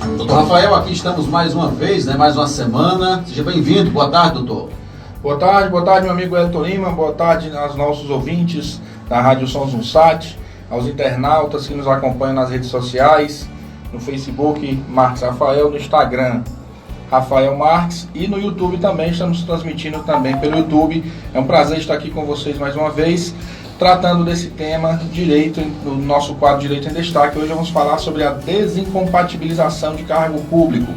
Doutor Rafael, aqui estamos mais uma vez, mais uma semana. Seja bem-vindo. Boa tarde, doutor. Boa tarde, meu amigo Elton Lima. Boa tarde aos nossos ouvintes da Rádio Sons Unsat, aos internautas que nos acompanham nas redes sociais, no Facebook, Marques Rafael, no Instagram, Rafael Marques, e no YouTube também, estamos transmitindo também pelo YouTube. É um prazer estar aqui com vocês mais uma vez, tratando desse tema direito, no nosso quadro Direito em Destaque. Hoje vamos falar sobre a desincompatibilização de cargo público.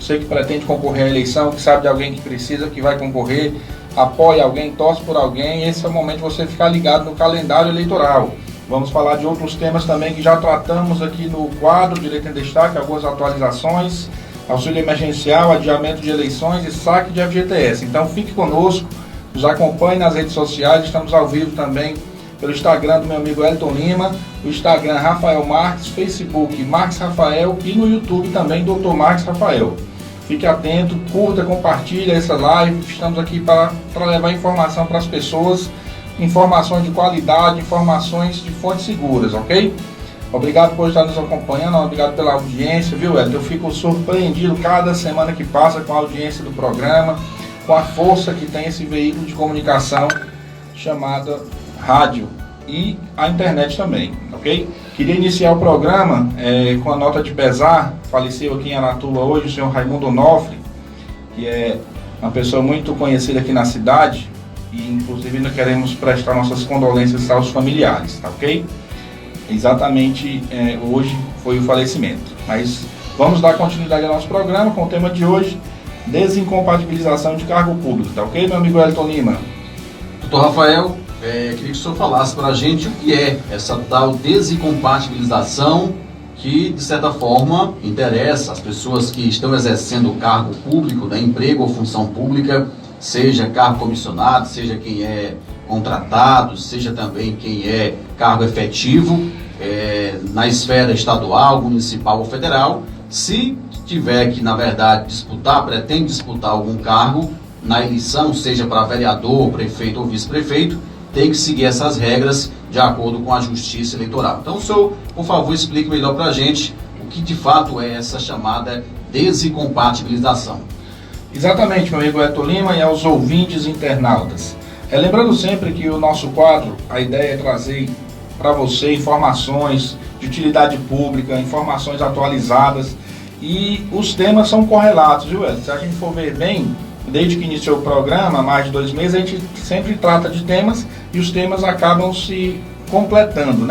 Você que pretende concorrer à eleição, que sabe de alguém que precisa, que vai concorrer, apoia alguém, torce por alguém, esse é o momento de você ficar ligado no calendário eleitoral. Vamos falar de outros temas também que já tratamos aqui no quadro Direito em Destaque, algumas atualizações, auxílio emergencial, adiamento de eleições e saque de FGTS. Então fique conosco, nos acompanhe nas redes sociais, estamos ao vivo também pelo Instagram do meu amigo Elton Lima, o Instagram Rafael Marques, Facebook Marques Rafael e no YouTube também Dr. Marques Rafael. Fique atento, curta, compartilhe essa live. Estamos aqui para levar informação para as pessoas, informações de qualidade, informações de fontes seguras, ok? Obrigado por estar nos acompanhando, obrigado pela audiência, viu, Elton? Eu fico surpreendido cada semana que passa com a audiência do programa, com a força que tem esse veículo de comunicação chamada rádio e a internet também, ok? Queria iniciar o programa com a nota de pesar. Faleceu aqui em Aratuba hoje o senhor Raimundo Onofre, que é uma pessoa muito conhecida aqui na cidade, e inclusive nós queremos prestar nossas condolências aos familiares, tá ok? Exatamente hoje foi o falecimento. Mas vamos dar continuidade ao nosso programa com o tema de hoje, desincompatibilização de cargo público, tá ok, meu amigo Elton Lima? Doutor Rafael, queria que o senhor falasse para a gente o que é essa tal desincompatibilização que, de certa forma, interessa as pessoas que estão exercendo o cargo público, emprego ou função pública, seja cargo comissionado, seja quem é contratado, seja também quem é cargo efetivo, na esfera estadual, municipal ou federal. Se tiver que, na verdade, pretende disputar algum cargo na eleição, seja para vereador, prefeito ou vice-prefeito, tem que seguir essas regras de acordo com a Justiça Eleitoral. Então, o senhor, por favor, explique melhor para a gente o que de fato é essa chamada desincompatibilização. Exatamente, meu amigo Elton Lima, e aos ouvintes internautas. Lembrando sempre que o nosso quadro, a ideia é trazer para você informações de utilidade pública, informações atualizadas, e os temas são correlatos, viu, Elton? Se a gente for ver bem, desde que iniciou o programa, há mais de 2 meses, a gente sempre trata de temas e os temas acabam se completando,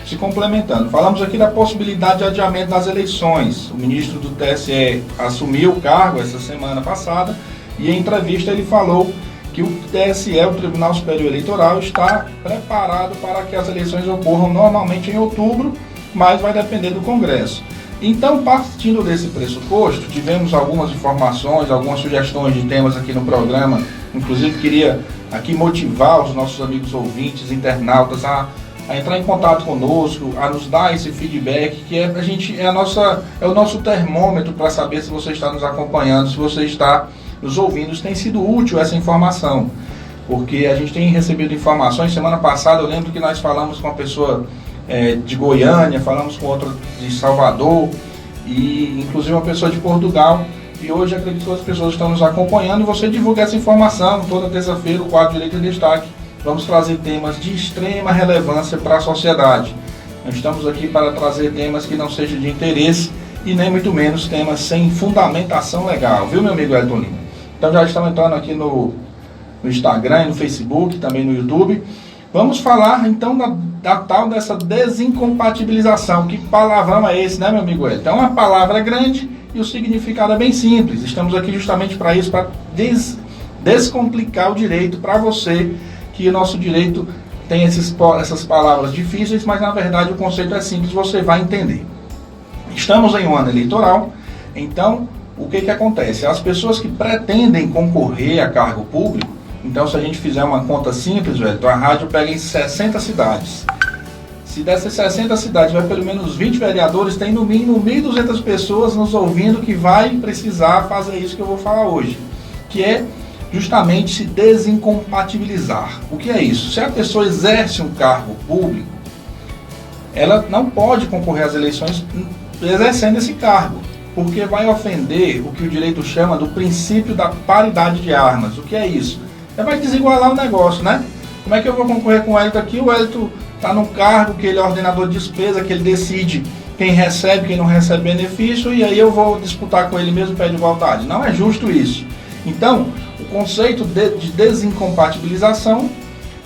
se complementando. Falamos aqui da possibilidade de adiamento das eleições. O ministro do TSE assumiu o cargo essa semana passada e em entrevista ele falou que o TSE, o Tribunal Superior Eleitoral, está preparado para que as eleições ocorram normalmente em outubro, mas vai depender do Congresso. Então, partindo desse pressuposto, tivemos algumas informações, algumas sugestões de temas aqui no programa. Inclusive, queria aqui motivar os nossos amigos ouvintes, internautas, a entrar em contato conosco, a nos dar esse feedback, que é o nosso termômetro para saber se você está nos acompanhando, se você está nos ouvindo. Tem sido útil essa informação, porque a gente tem recebido informações. Semana passada eu lembro que nós falamos com uma pessoa de Goiânia, falamos com outra de Salvador e inclusive uma pessoa de Portugal, e hoje acredito que as pessoas estão nos acompanhando e você divulga essa informação. Toda terça-feira o quadro Direito em Destaque, vamos trazer temas de extrema relevância para a sociedade. Nós estamos aqui para trazer temas que não sejam de interesse e nem muito menos temas sem fundamentação legal, viu, meu amigo Elton Lima? Então já estamos entrando aqui no Instagram e no Facebook, também no YouTube. Vamos falar então da tal dessa desincompatibilização. Que palavrão é esse, meu amigo Elton? Então, uma palavra grande e o significado é bem simples. Estamos aqui justamente para isso, para descomplicar o direito para você, que o nosso direito tem essas palavras difíceis, mas na verdade o conceito é simples, você vai entender. Estamos em um ano eleitoral, então o que acontece? As pessoas que pretendem concorrer a cargo público, então se a gente fizer uma conta simples, a rádio pega em 60 cidades. Se dessas 60 cidades vai pelo menos 20 vereadores, tem no mínimo 1.200 pessoas nos ouvindo que vai precisar fazer isso que eu vou falar hoje, que é justamente se desincompatibilizar. O que é isso? Se a pessoa exerce um cargo público, ela não pode concorrer às eleições exercendo esse cargo. porque vai ofender o que o direito chama do princípio da paridade de armas. O que é isso? Vai desigualar o negócio, né? Como é que eu vou concorrer com o Hélito aqui? O Hélito está num cargo que ele é ordenador de despesa, que ele decide quem recebe, quem não recebe benefício, e aí eu vou disputar com ele mesmo pé de igualdade. Não é justo isso. Então, o conceito de desincompatibilização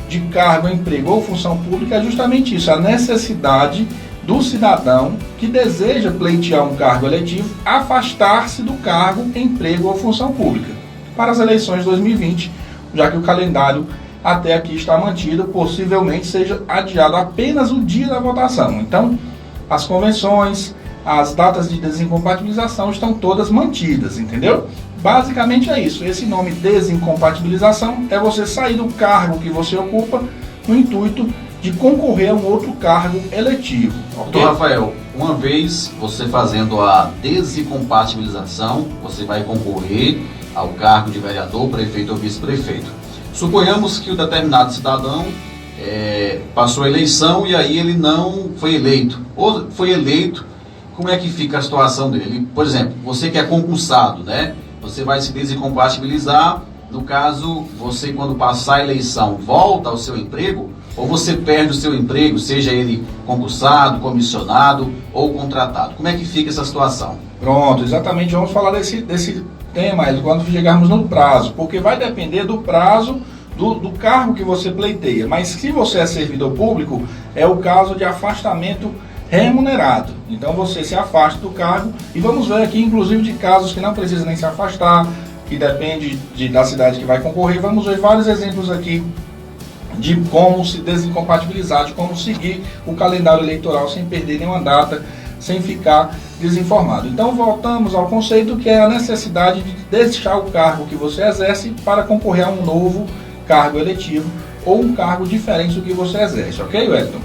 de cargo, emprego ou função pública é justamente isso, a necessidade do cidadão que deseja pleitear um cargo eletivo afastar-se do cargo, emprego ou função pública para as eleições de 2020, já que o calendário até aqui está mantido, possivelmente seja adiado apenas o dia da votação. Então, as convenções, as datas de desincompatibilização estão todas mantidas, entendeu? Basicamente é isso. Esse nome desincompatibilização é você sair do cargo que você ocupa no intuito de concorrer a um outro cargo eletivo. Okay? Doutor Rafael, uma vez você fazendo a desincompatibilização, você vai concorrer ao cargo de vereador, prefeito ou vice-prefeito. Suponhamos que o determinado cidadão passou a eleição e aí ele não foi eleito. Ou foi eleito, como é que fica a situação dele? Ele, por exemplo, você que é concursado, né? Você vai se desincompatibilizar. No caso, você quando passar a eleição volta ao seu emprego, ou você perde o seu emprego, seja ele concursado, comissionado ou contratado. Como é que fica essa situação? Pronto, exatamente. Vamos falar desse tema quando chegarmos no prazo, porque vai depender do prazo do cargo que você pleiteia. Mas se você é servidor público, é o caso de afastamento remunerado. Então você se afasta do cargo e vamos ver aqui, inclusive, de casos que não precisa nem se afastar, que depende da cidade que vai concorrer. Vamos ver vários exemplos aqui de como se desincompatibilizar, de como seguir o calendário eleitoral sem perder nenhuma data, sem ficar desinformado. Então voltamos ao conceito que é a necessidade de deixar o cargo que você exerce para concorrer a um novo cargo eletivo ou um cargo diferente do que você exerce, ok, Wellington?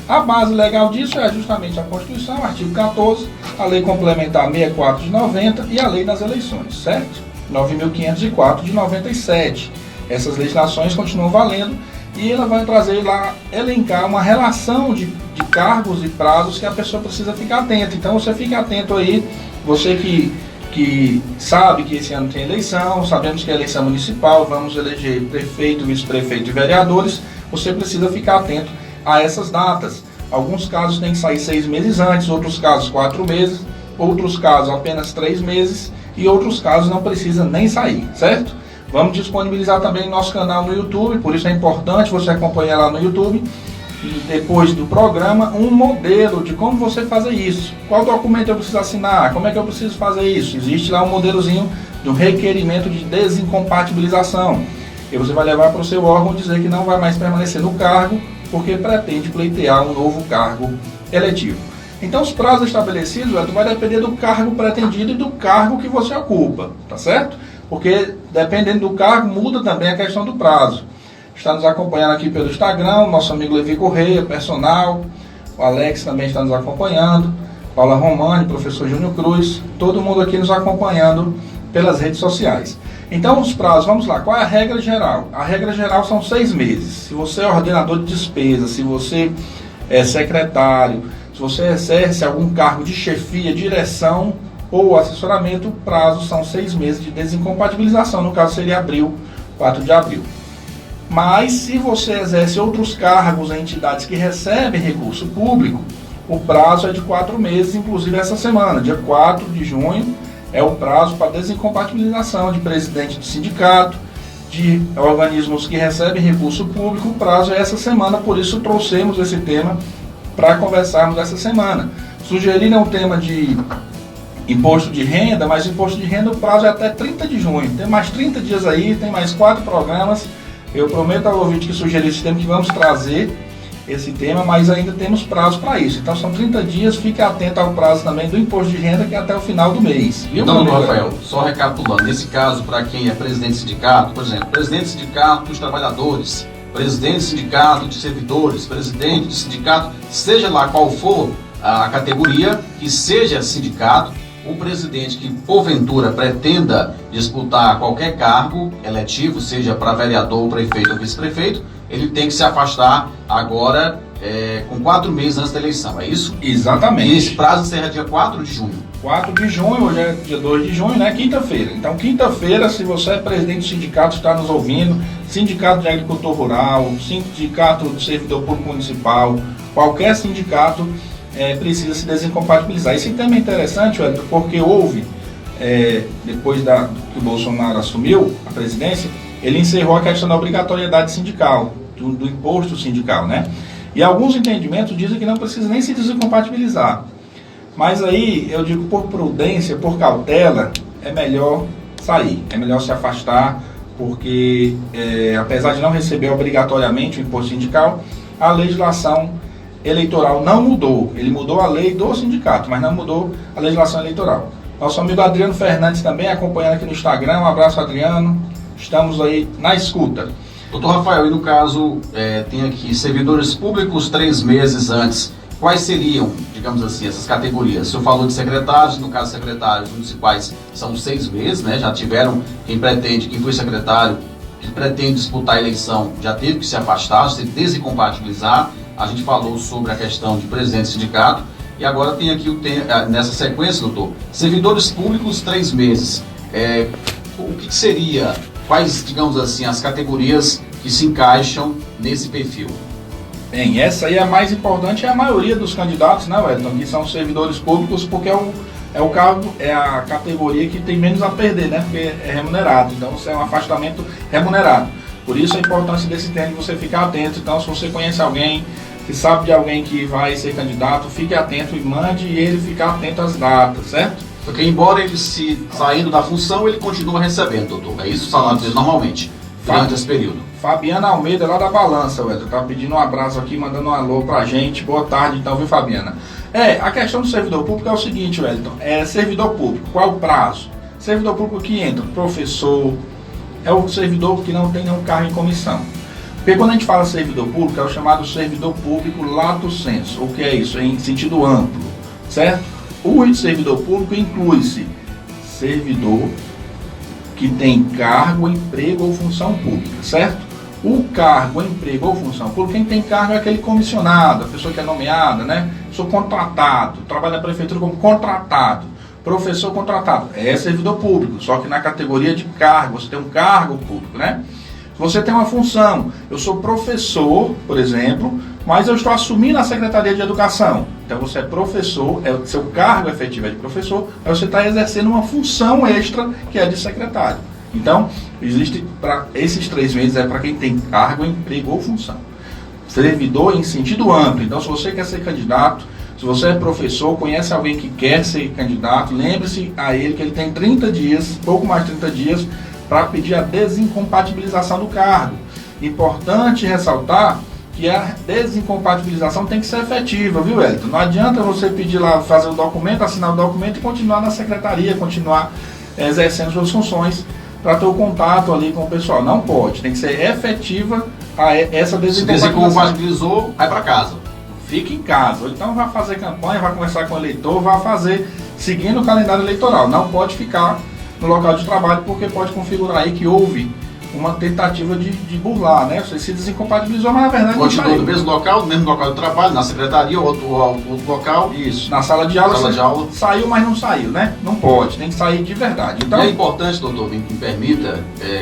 A base legal disso é justamente a Constituição, artigo 14, a Lei Complementar 64 de 90 e a Lei das Eleições, certo? 9.504 de 97. Essas legislações continuam valendo e ela vai trazer lá, elencar uma relação de cargos e prazos que a pessoa precisa ficar atenta. Então você fica atento aí, você que sabe que esse ano tem eleição, sabemos que é eleição municipal, vamos eleger prefeito, vice-prefeito e vereadores, você precisa ficar atento a essas datas. Alguns casos tem que sair 6 meses antes, outros casos 4 meses, outros casos apenas 3 meses e outros casos não precisa nem sair, certo? Vamos disponibilizar também no nosso canal no YouTube, por isso é importante você acompanhar lá no YouTube, e depois do programa, um modelo de como você fazer isso. Qual documento eu preciso assinar? Como é que eu preciso fazer isso? Existe lá um modelozinho do requerimento de desincompatibilização. E você vai levar para o seu órgão dizer que não vai mais permanecer no cargo, porque pretende pleitear um novo cargo eletivo. Então os prazos estabelecidos vai depender do cargo pretendido e do cargo que você ocupa, tá certo? Porque dependendo do cargo muda também a questão do prazo. Está nos acompanhando aqui pelo Instagram, o nosso amigo Levi Correia, personal, o Alex também está nos acompanhando, Paula Romani, professor Júnior Cruz, todo mundo aqui nos acompanhando pelas redes sociais. Então os prazos, vamos lá, qual é a regra geral? A regra geral são 6 meses. Se você é ordenador de despesa, se você é secretário, se você exerce algum cargo de chefia, direção ou assessoramento, o prazo são 6 meses de desincompatibilização, no caso seria abril, 4 de abril. Mas se você exerce outros cargos em entidades que recebem recurso público, o prazo é de 4 meses, inclusive essa semana, dia 4 de junho, é o prazo para desincompatibilização de presidente de sindicato, de organismos que recebem recurso público, o prazo é essa semana, por isso trouxemos esse tema para conversarmos essa semana. Sugeriram um tema de imposto de renda, mas imposto de renda o prazo é até 30 de junho, tem mais 30 dias aí, tem mais 4 programas. Eu prometo ao ouvinte que sugeriu esse tema que vamos trazer esse tema, mas ainda temos prazo para isso. Então são 30 dias, fique atento ao prazo também do imposto de renda, que é até o final do mês. Viu, então, Rafael, só recapitulando, nesse caso, para quem é presidente de sindicato, por exemplo, presidente de sindicato dos trabalhadores, presidente de sindicato de servidores, presidente de sindicato, seja lá qual for a categoria, que seja sindicato, o presidente que porventura pretenda disputar qualquer cargo eletivo, seja para vereador, prefeito ou vice-prefeito, ele tem que se afastar agora com 4 meses antes da eleição, é isso? Exatamente. E esse prazo encerra dia 4 de junho. 4 de junho, hoje é dia 2 de junho, né? Quinta-feira. Então, quinta-feira, se você é presidente do sindicato, está nos ouvindo, sindicato de agricultor rural, sindicato de servidor público municipal, qualquer sindicato precisa se desincompatibilizar. Esse tema é interessante, Wellington, porque houve, depois que o Bolsonaro assumiu a presidência, ele encerrou a questão da obrigatoriedade sindical, do imposto sindical, né? E alguns entendimentos dizem que não precisa nem se desincompatibilizar. Mas aí, eu digo, por prudência, por cautela, é melhor sair, é melhor se afastar, porque apesar de não receber obrigatoriamente o imposto sindical, a legislação eleitoral não mudou. Ele mudou a lei do sindicato, mas não mudou a legislação eleitoral. Nosso amigo Adriano Fernandes também acompanhando aqui no Instagram. Um abraço, Adriano. Estamos aí na escuta. Doutor Rafael, e no caso, tem aqui servidores públicos 3 meses antes. Quais seriam, digamos assim, essas categorias? O senhor falou de secretários, no caso secretários municipais são 6 meses, né? Já tiveram quem foi secretário, que pretende disputar a eleição, já teve que se afastar, se desincompatibilizar. A gente falou sobre a questão de presidente do sindicato e agora tem aqui nessa sequência, doutor, servidores públicos 3 meses. O que seria, quais, digamos assim, as categorias que se encaixam nesse perfil? Bem, essa aí é a mais importante, é a maioria dos candidatos, né, Wellington, que são servidores públicos, porque é o cargo, é a categoria que tem menos a perder, né, porque é remunerado, então é um afastamento remunerado. Por isso a importância desse tema de você ficar atento. Então, se você conhece alguém, se sabe de alguém que vai ser candidato, fique atento e mande ele ficar atento às datas, certo? Porque embora ele se saindo da função, ele continua recebendo, doutor, é isso o salário dele normalmente, durante esse período. Fabiana Almeida, lá da Balança, Wellington, tá pedindo um abraço aqui, mandando um alô pra gente. Boa tarde, então, viu, Fabiana? A questão do servidor público é o seguinte, Wellington, servidor público, qual o prazo? Servidor público que entra, professor, é o servidor que não tem nenhum cargo em comissão. Porque quando a gente fala servidor público, é o chamado servidor público lato sensu. O que é isso? Em sentido amplo, certo? O servidor público inclui-se servidor que tem cargo, emprego ou função pública, certo? O cargo, emprego ou função pública, quem tem cargo é aquele comissionado, a pessoa que é nomeada, né? Sou contratado, trabalho na prefeitura como contratado, professor contratado, é servidor público, só que na categoria de cargo, você tem um cargo público, né? Você tem uma função, eu sou professor, por exemplo, mas eu estou assumindo a Secretaria de Educação. Então você é professor, seu cargo efetivo é de professor, aí você está exercendo uma função extra que é de secretário. Então, existe para esses 3 meses para quem tem cargo, emprego ou função. Servidor em sentido amplo. Então, se você quer ser candidato, se você é professor, conhece alguém que quer ser candidato, lembre-se a ele que ele tem 30 dias, pouco mais de 30 dias, para pedir a desincompatibilização do cargo. Importante ressaltar que a desincompatibilização tem que ser efetiva, viu, Wellington? Não adianta você pedir lá, fazer o documento, assinar o documento e continuar na secretaria, continuar exercendo suas funções para ter o contato ali com o pessoal. Não pode, tem que ser efetiva essa desincompatibilização. Se desincompatibilizou, vai para casa. Fique em casa. Ou então vai fazer campanha, vai conversar com o eleitor, vai fazer seguindo o calendário eleitoral. Não pode ficar no local de trabalho, porque pode configurar aí que houve uma tentativa de burlar, né? Você se desincompatibilizou, mas na verdade continua no mesmo local de trabalho, na secretaria ou outro local. Isso, na sala de aula. Saiu, mas não saiu, né? Não pode, tem que sair de verdade. Então, e é importante, doutor, me permita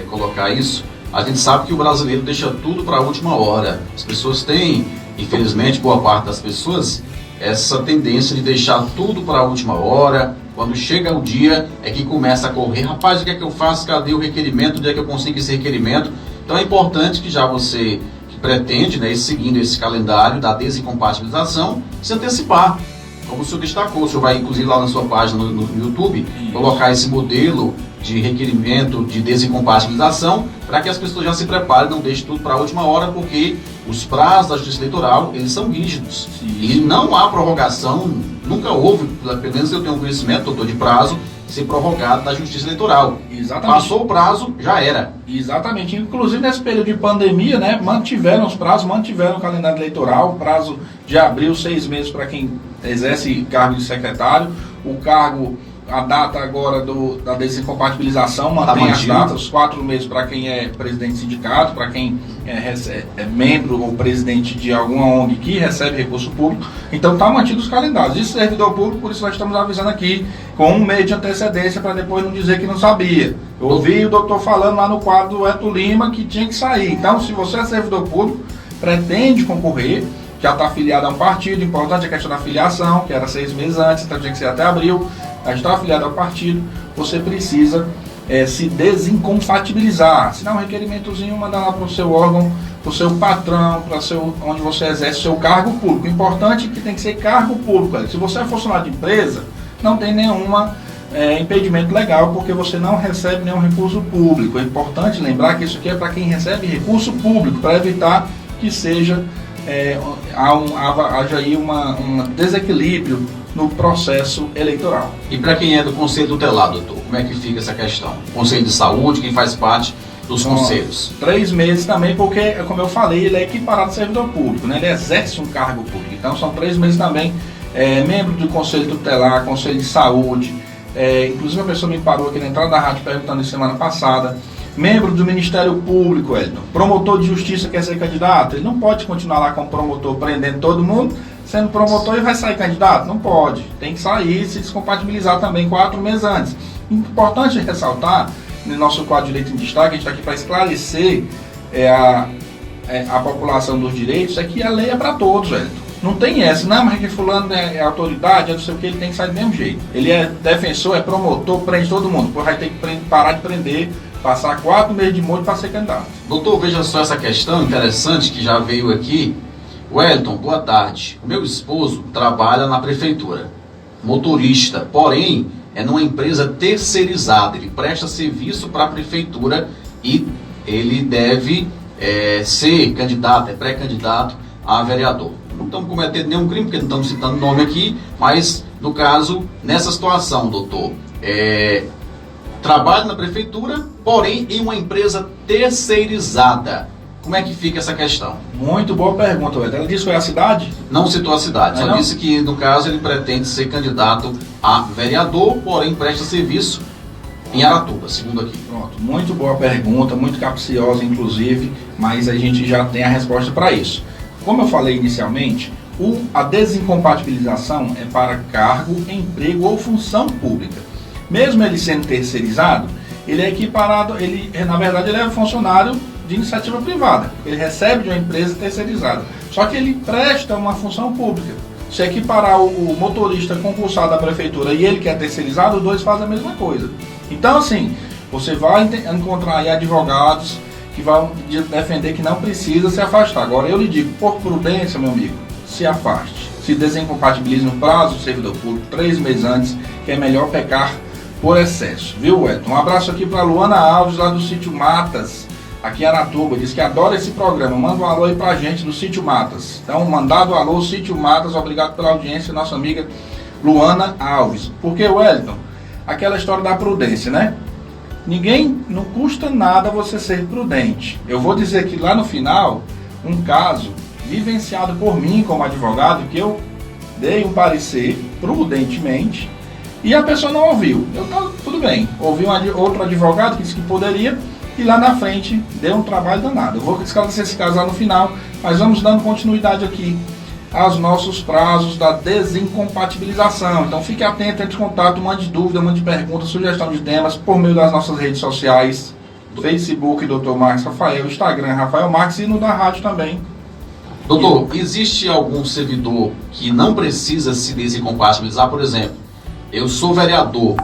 colocar isso. A gente sabe que o brasileiro deixa tudo para a última hora. As pessoas têm, infelizmente, boa parte das pessoas, essa tendência de deixar tudo para a última hora. Quando chega o dia, é que começa a correr. Rapaz, o que é que eu faço? Cadê o requerimento? Onde é que eu consigo esse requerimento? Então é importante que já você, que pretende, né, seguindo esse calendário da desincompatibilização, se antecipar. Como o senhor destacou, o senhor vai inclusive lá na sua página no YouTube, colocar esse modelo de requerimento de desincompatibilização para que as pessoas já se preparem, não deixem tudo para a última hora, porque os prazos da Justiça Eleitoral, eles são rígidos. E não há prorrogação, nunca houve, pelo menos eu tenho um conhecimento, doutor, de prazo ser prorrogado da Justiça Eleitoral. Exatamente. Passou o prazo, já era. Exatamente. Inclusive nesse período de pandemia, né, mantiveram os prazos, mantiveram o calendário eleitoral, prazo de abril, 6 meses para quem exerce cargo de secretário, o cargo A data agora da desincompatibilização mantém as datas, 4 meses para quem é presidente de sindicato, para quem é membro ou presidente de alguma ONG que recebe recurso público. Então está mantido os calendários. E servidor público, por isso nós estamos avisando aqui com 1 mês de antecedência para depois não dizer que não sabia. Eu ouvi o doutor falando lá no quadro do Eto Lima que tinha que sair. Então, se você é servidor público, pretende concorrer, já está afiliado a um partido, importante a questão da filiação, que era 6 meses antes, então tinha que ser até abril, já está afiliado ao partido, você precisa se desincompatibilizar, assinar um requerimentozinho, mandar lá para o seu órgão, para o seu patrão, para onde você exerce o seu cargo público. O importante é que tem que ser cargo público. Se você é funcionário de empresa, não tem nenhuma impedimento legal, porque você não recebe nenhum recurso público. É importante lembrar que isso aqui é para quem recebe recurso público, para evitar que seja haja aí um desequilíbrio no processo eleitoral. E para quem é do Conselho Tutelar, doutor, como é que fica essa questão? Conselho de Saúde, quem faz parte dos conselhos? 3 meses também, porque, como eu falei, ele é equiparado ao servidor público, né? Ele exerce um cargo público. Então são 3 meses também, membro do Conselho Tutelar, Conselho de Saúde. Inclusive a pessoa me parou aqui na entrada da rádio perguntando semana passada. Membro do Ministério Público, Elton. Promotor de Justiça quer ser candidato? Ele não pode continuar lá como promotor prendendo todo mundo, sendo promotor e vai sair candidato? Não pode. Tem que sair e se descompatibilizar também 4 meses antes. Importante ressaltar, no nosso quadro de Direito em Destaque, a gente está aqui para esclarecer a população dos direitos, é que a lei é para todos, Elton. Não tem essa, não, mas que fulano é autoridade, não sei o que, ele tem que sair do mesmo jeito. Ele é defensor, é promotor, prende todo mundo. Depois vai ter que parar de prender, passar 4 meses de molho para ser candidato. Doutor, veja só essa questão interessante que já veio aqui. Wellington, boa tarde. O meu esposo trabalha na prefeitura, motorista, porém é numa empresa terceirizada. Ele presta serviço para a prefeitura e ele deve ser candidato, é pré-candidato a vereador. Não estamos cometendo nenhum crime, porque não estamos citando nome aqui, mas no caso, nessa situação, doutor, trabalha na prefeitura, porém em uma empresa terceirizada. Como é que fica essa questão? Muito boa pergunta, Ela disse qual é a cidade? Não citou a cidade, só disse que no caso ele pretende ser candidato a vereador, porém presta serviço em Aratuba, segundo aqui. Pronto, muito boa pergunta, muito capciosa inclusive, mas a gente já tem a resposta para isso. Como eu falei inicialmente, a desincompatibilização é para cargo, emprego ou função pública. Mesmo ele sendo terceirizado, ele é equiparado, na verdade ele é funcionário de iniciativa privada, ele recebe de uma empresa terceirizada, só que ele presta uma função pública. Se equiparar o motorista concursado da prefeitura e ele que é terceirizado, os dois fazem a mesma coisa. Então assim, você vai encontrar aí advogados que vão defender que não precisa se afastar. Agora eu lhe digo, por prudência, meu amigo, se afaste, se desincompatibilize no prazo do servidor público 3 meses antes, que é melhor pecar por excesso, viu, Wellington? Um abraço aqui para Luana Alves, lá do Sítio Matas, aqui em Aratuba, diz que adora esse programa. Manda um alô aí pra gente do Sítio Matas. Então, mandado alô, Sítio Matas, obrigado pela audiência, nossa amiga Luana Alves. Porque, Wellington, aquela história da prudência, né? Não custa nada você ser prudente. Eu vou dizer que lá no final, um caso vivenciado por mim como advogado, que eu dei um parecer prudentemente e a pessoa não ouviu. Tudo bem, ouvi outro advogado que disse que poderia, e lá na frente deu um trabalho danado. Eu vou esclarecer esse caso lá no final, mas vamos dando continuidade aqui aos nossos prazos da desincompatibilização. Então fique atento, entre em contato, mande dúvida, mande pergunta, sugestão de temas por meio das nossas redes sociais, Facebook, Dr. Marcos Rafael, Instagram, Rafael Marques, e no da rádio também. Doutor, existe algum servidor que não precisa se desincompatibilizar? Por exemplo, eu sou vereador,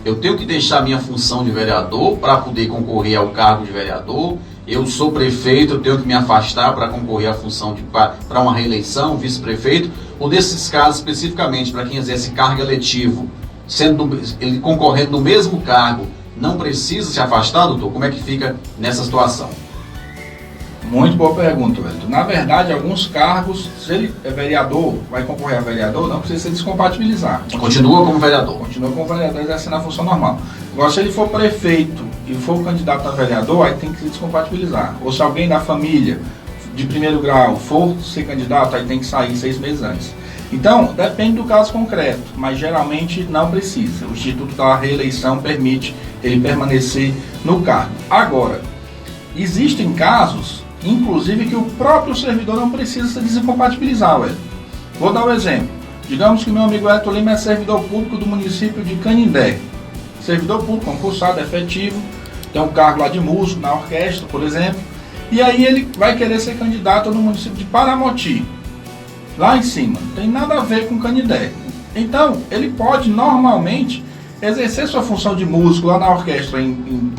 eu tenho que deixar minha função de vereador para poder concorrer ao cargo de vereador. Eu sou prefeito, eu tenho que me afastar para concorrer à função para uma reeleição, vice-prefeito. Ou desses casos, especificamente, para quem exerce cargo eletivo, ele concorrendo no mesmo cargo, não precisa se afastar, doutor? Como é que fica nessa situação? Muito boa pergunta, Wellington. Na verdade, alguns cargos, se ele é vereador, vai concorrer a vereador, não precisa se descompatibilizar. Continua como vereador. Continua como vereador, exercendo a função normal. Agora, se ele for prefeito e for candidato a vereador, aí tem que se descompatibilizar. Ou se alguém da família de primeiro grau for ser candidato, aí tem que sair 6 meses antes. Então, depende do caso concreto, mas geralmente não precisa. O Instituto da Reeleição permite ele permanecer no cargo. Agora, existem casos, inclusive, que o próprio servidor não precisa se desincompatibilizar, Wellington. Vou dar um exemplo. Digamos que meu amigo Elton Lima é servidor público do município de Canindé. Servidor público, concursado, efetivo, tem um cargo lá de músico na orquestra, por exemplo. E aí ele vai querer ser candidato no município de Paramoti, lá em cima. Não tem nada a ver com Canindé. Então, ele pode normalmente exercer sua função de músico lá na orquestra em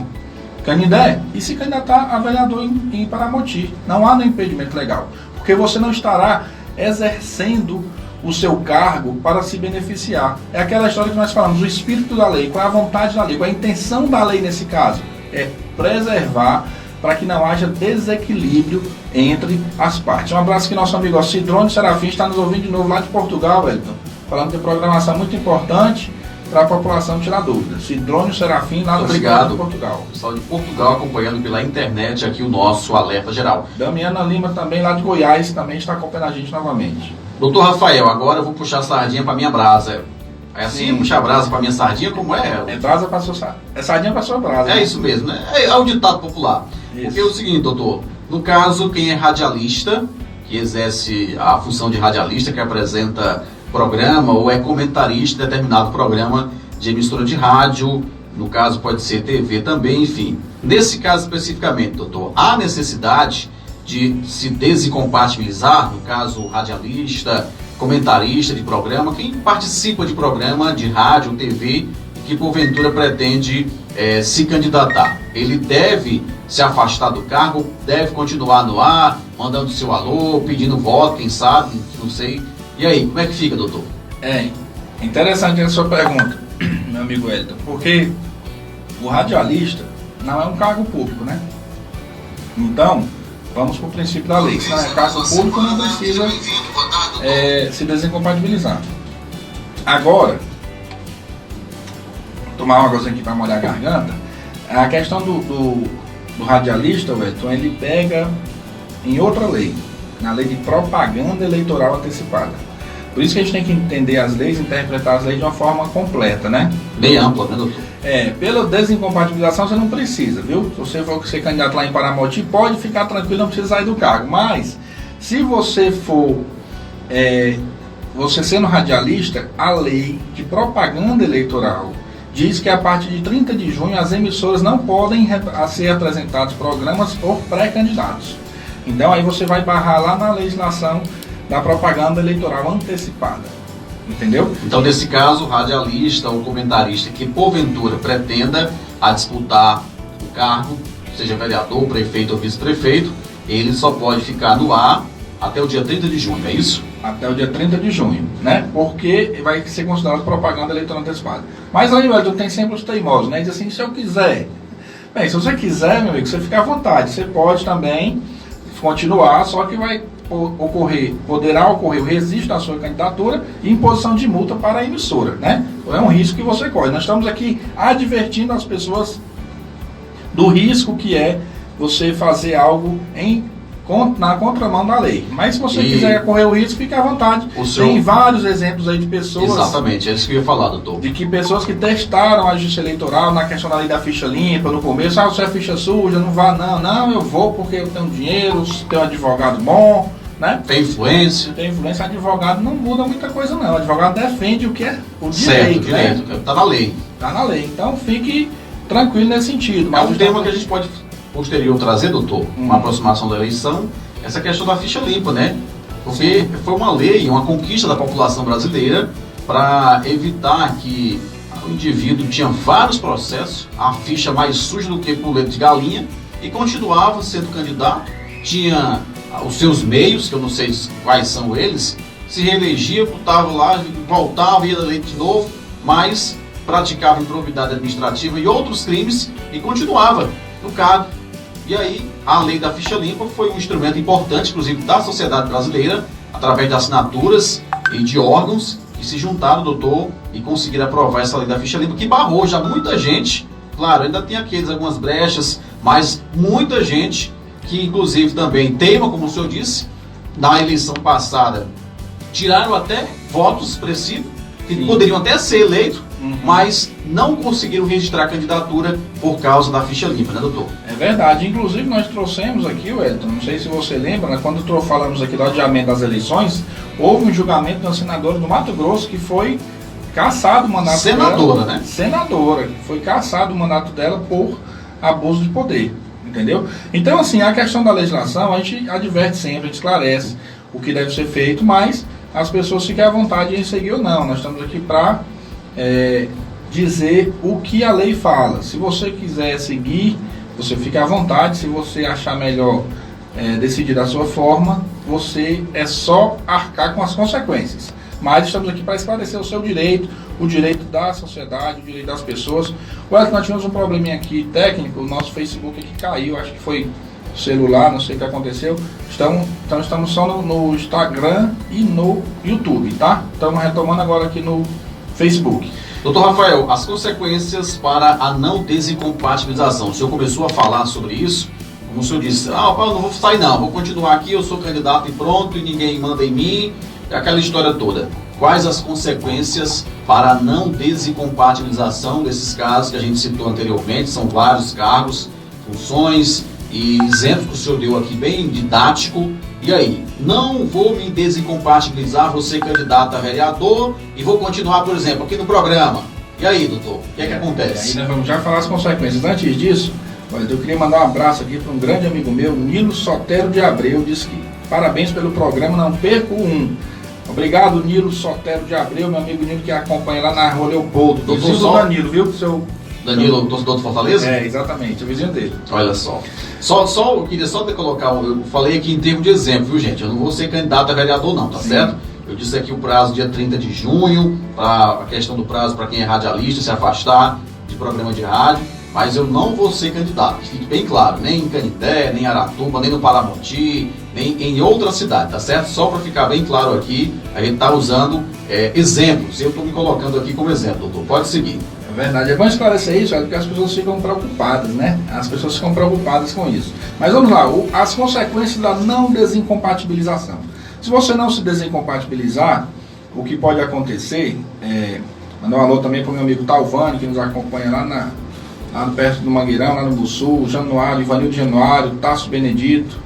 Canindé e se candidatar a vereador em Paramoti. Não há nenhum impedimento legal, porque você não estará exercendo o seu cargo para se beneficiar. É aquela história que nós falamos, o espírito da lei, qual é a vontade da lei, qual é a intenção da lei nesse caso? É preservar para que não haja desequilíbrio entre as partes. Um abraço aqui, nosso amigo Cidrônio Serafim está nos ouvindo de novo lá de Portugal, Wellington, falando de programação muito importante para a população tirar dúvidas. Cidrônio Serafim, lá de Portugal. Pessoal de Portugal acompanhando pela internet aqui o nosso Alerta Geral. Damiana Lima também, lá de Goiás, também está acompanhando a gente novamente. Doutor Rafael, agora eu vou puxar a sardinha para minha brasa. É assim? Sim. Puxar a brasa para minha sardinha, como é? É brasa para sua sardinha. É sardinha para sua brasa. É isso mesmo, né? É o ditado popular. Isso. Porque é o seguinte, doutor. No caso, quem é radialista, que exerce a função de radialista, que apresenta programa ou é comentarista de determinado programa de emissora de rádio, no caso pode ser TV também, enfim. Nesse caso especificamente, doutor, há necessidade de se desincompatibilizar, no caso radialista, comentarista de programa, quem participa de programa de rádio, TV, que porventura pretende se candidatar. Ele deve se afastar do cargo, deve continuar no ar, mandando seu alô, pedindo voto, quem sabe, não sei. E aí, como é que fica, doutor? É interessante a sua pergunta, meu amigo Wellington, porque o radialista não é um cargo público, né? Então, vamos para o princípio da lei. Se não é cargo público, não precisa se desincompatibilizar. Agora, vou tomar uma coisa aqui para molhar a garganta. A questão do radialista, Wellington, ele pega em outra lei, na lei de propaganda eleitoral antecipada. Por isso que a gente tem que entender as leis, interpretar as leis de uma forma completa, né? Bem ampla, né, doutor? Pela desincompatibilização você não precisa, viu? Se você for ser candidato lá em Paramoti, pode ficar tranquilo, não precisa sair do cargo. Mas, se você for, você sendo radialista, a lei de propaganda eleitoral diz que a partir de 30 de junho as emissoras não podem ser apresentados programas por pré-candidatos. Então aí você vai barrar lá na legislação da propaganda eleitoral antecipada. Entendeu? Então, nesse caso, o radialista ou comentarista que porventura pretenda a disputar o cargo, seja vereador, prefeito ou vice-prefeito, ele só pode ficar no ar até o dia 30 de junho, é isso? Até o dia 30 de junho, né? Porque vai ser considerado propaganda eleitoral antecipada. Mas aí, Wellington, tem sempre os teimosos, né? Diz assim, se eu quiser. Bem, se você quiser, meu amigo, você fica à vontade. Você pode também continuar, só que poderá ocorrer o registro da sua candidatura e imposição de multa para a emissora, né? É um risco que você corre. Nós estamos aqui advertindo as pessoas do risco que é você fazer algo na contramão da lei. Mas se você quiser correr o risco, fique à vontade. Tem vários exemplos aí de pessoas... Exatamente, é isso que eu ia falar, doutor. De que pessoas que testaram a justiça eleitoral na questão da lei da ficha limpa no começo. Se é ficha suja, não vá não. Não, eu vou porque eu tenho dinheiro, tenho um advogado bom, né? Tem influência. Tem influência. Advogado não muda muita coisa não. O advogado defende o que é o direito, né? Tá na lei. Tá na lei. Então fique tranquilo nesse sentido. Mas um tema que a gente pode... posterior trazer, doutor, uma aproximação da eleição, essa questão da ficha limpa, né? Porque foi uma lei, uma conquista da população brasileira para evitar que o indivíduo tinha vários processos, a ficha mais suja do que por leite de galinha, e continuava sendo candidato, tinha os seus meios, que eu não sei quais são eles, se reelegia, botava lá, voltava, ia eleito de novo, mas praticava improbidade administrativa e outros crimes e continuava no cargo. E aí, a lei da ficha limpa foi um instrumento importante, inclusive, da sociedade brasileira, através de assinaturas e de órgãos que se juntaram, doutor, e conseguiram aprovar essa lei da ficha limpa, que barrou já muita gente. Claro, ainda tem algumas brechas, mas muita gente que, inclusive, também teima, como o senhor disse, na eleição passada, tiraram até votos expressivos, que poderiam até ser eleitos, mas não conseguiram registrar a candidatura por causa da ficha limpa, né, doutor? É verdade. Inclusive, nós trouxemos aqui, Wellington, não sei se você lembra, né, quando falamos aqui do adiamento das eleições, houve um julgamento de uma senadora do Mato Grosso que foi cassado o mandato senadora, dela. Né? Senadora, que foi cassado o mandato dela por abuso de poder, entendeu? Então, assim, a questão da legislação, a gente adverte sempre, a gente esclarece o que deve ser feito, mas as pessoas fiquem à vontade em seguir ou não. Nós estamos aqui para dizer o que a lei fala. Se você quiser seguir, você fica à vontade. Se você achar melhor decidir da sua forma, você é só arcar com as consequências. Mas estamos aqui para esclarecer o seu direito, o direito da sociedade, o direito das pessoas. Olha, nós tivemos um probleminha aqui técnico, o nosso Facebook aqui caiu, acho que foi celular, não sei o que aconteceu. Então estamos só no Instagram e no YouTube, tá? Estamos retomando agora aqui no Facebook. Doutor Rafael, as consequências para a não desincompatibilização. O senhor começou a falar sobre isso, como o senhor disse, eu não vou sair não, vou continuar aqui, eu sou candidato e pronto, e ninguém manda em mim, aquela história toda. Quais as consequências para a não desincompatibilização desses casos que a gente citou anteriormente? São vários cargos, funções e exemplos que o senhor deu aqui, bem didático. E aí, não vou me desincompatibilizar, vou ser candidato a vereador e vou continuar, por exemplo, aqui no programa. E aí, doutor, o que é que acontece? Aí nós vamos já falar as consequências. Antes disso, eu queria mandar um abraço aqui para um grande amigo meu, Nilo Sotero de Abreu, diz que parabéns pelo programa, não perco um. Obrigado, Nilo Sotero de Abreu, meu amigo Nilo que acompanha lá na Rua Leopoldo. Vizinho do Danilo, viu? Seu Danilo, torcedor do Fortaleza? É, exatamente, o vizinho dele. Olha só. Eu queria só colocar, eu falei aqui em termos de exemplo, viu, gente? Eu não vou ser candidato a vereador não, tá certo? Eu disse aqui o prazo dia 30 de junho, a questão do prazo para quem é radialista se afastar de programa de rádio, mas eu não vou ser candidato, fique bem claro, nem em Canindé, nem em Aratuba, nem no Paramoti, nem em outra cidade, tá certo? Só para ficar bem claro aqui, a gente está usando exemplos, eu estou me colocando aqui como exemplo, doutor, pode seguir. É verdade, é bom esclarecer isso, porque as pessoas ficam preocupadas, né? As pessoas ficam preocupadas com isso. Mas vamos lá, as consequências da não desincompatibilização. Se você não se desincompatibilizar, o que pode acontecer, mandar um alô também para o meu amigo Talvani, que nos acompanha lá perto do Mangueirão, lá no Bussul, Januário, Ivanildo Januário, Tasso Benedito,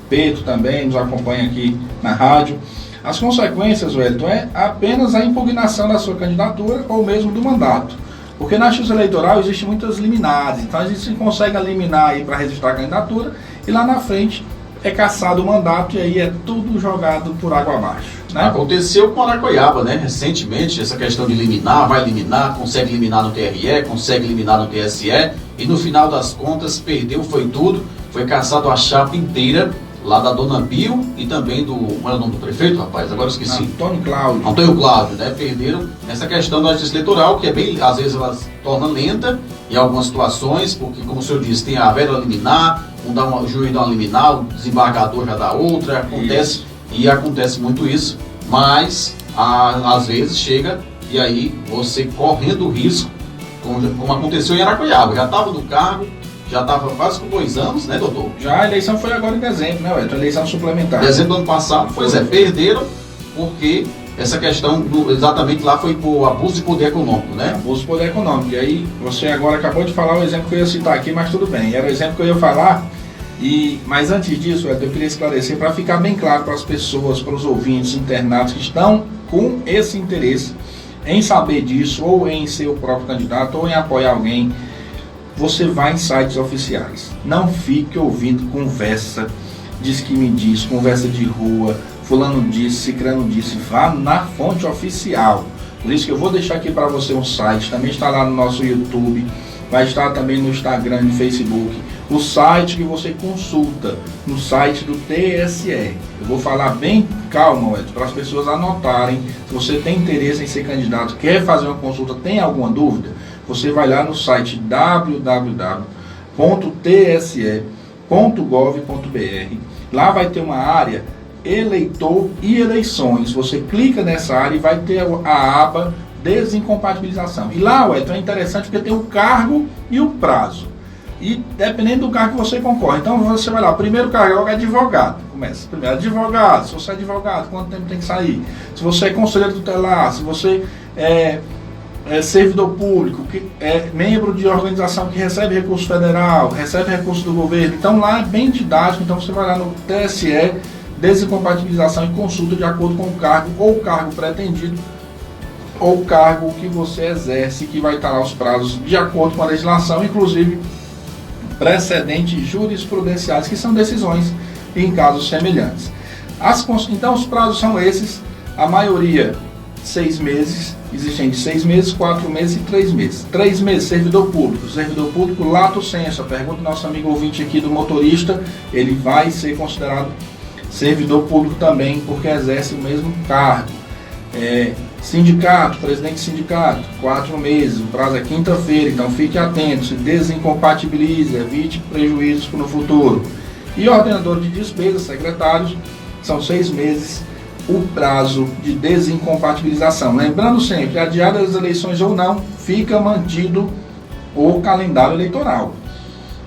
Pedro também nos acompanha aqui na rádio. As consequências, Wellington, é apenas a impugnação da sua candidatura ou mesmo do mandato. Porque na justiça eleitoral existem muitas liminares, então a gente consegue eliminar aí para registrar a candidatura e lá na frente é cassado o mandato e aí é tudo jogado por água abaixo. Né? Aconteceu com Aracoiaba, né? Recentemente, essa questão de eliminar, vai eliminar, consegue eliminar no TRE, consegue eliminar no TSE e no final das contas perdeu, foi tudo, foi cassado a chapa inteira lá da Dona Bio e também como era o nome do prefeito, rapaz? Agora eu esqueci. Antônio Cláudio, né? Perderam essa questão da justiça eleitoral, que é bem, às vezes ela se torna lenta em algumas situações, porque, como o senhor disse, tem a vera liminar, o juiz dá uma liminar, o desembargador já dá outra, acontece muito isso, mas às vezes chega e aí você correndo o risco, como aconteceu em Aracoiaba, já estava no cargo, já estava quase com 2 anos, né, doutor? Já a eleição foi agora em dezembro, né, Wellington? A eleição suplementar. Dezembro do ano passado, perderam porque essa questão exatamente lá foi por abuso de poder econômico, né? Abuso de poder econômico. E aí você agora acabou de falar o exemplo que eu ia citar aqui, mas tudo bem. Era o exemplo que eu ia falar. Mas antes disso, eu queria esclarecer para ficar bem claro para as pessoas, para os ouvintes, internados que estão com esse interesse em saber disso, ou em ser o próprio candidato, ou em apoiar alguém. Você vai em sites oficiais. Não fique ouvindo conversa, diz que me diz, conversa de rua, fulano disse, cicrano disse. Vá na fonte oficial. Por isso que eu vou deixar aqui para você um site, também está lá no nosso YouTube, vai estar também no Instagram e no Facebook. O site que você consulta, no site do TSE. Eu vou falar bem calma, para as pessoas anotarem. Se você tem interesse em ser candidato, quer fazer uma consulta, tem alguma dúvida, você vai lá no site www.tse.gov.br. Lá vai ter uma área eleitor e eleições. Você clica nessa área e vai ter a aba desincompatibilização. E lá, Wellington, é interessante porque tem o cargo e o prazo. E dependendo do cargo que você concorre. Então você vai lá, o primeiro cargo é advogado. começa. Primeiro, advogado. Se você é advogado, quanto tempo tem que sair? Se você é conselheiro tutelar, se você é servidor público, que é membro de organização que recebe recurso federal, recebe recurso do governo. Então lá é bem didático, então você vai lá no TSE, desincompatibilização e consulta de acordo com o cargo, ou o cargo pretendido, ou o cargo que você exerce, que vai estar lá os prazos de acordo com a legislação, inclusive precedentes jurisprudenciais, que são decisões em casos semelhantes. Então os prazos são esses, a maioria 6 meses, existem de 6 meses, 4 meses e 3 meses. 3 meses, servidor público lato sensu. A pergunta do nosso amigo ouvinte aqui do motorista, ele vai ser considerado servidor público também, porque exerce o mesmo cargo. Sindicato, presidente de sindicato, 4 meses, o prazo é quinta-feira, então fique atento, se desincompatibilize, evite prejuízos no futuro. E ordenador de despesas, secretários, são 6 meses o prazo de desincompatibilização. Lembrando sempre, adiadas as eleições ou não, fica mantido o calendário eleitoral.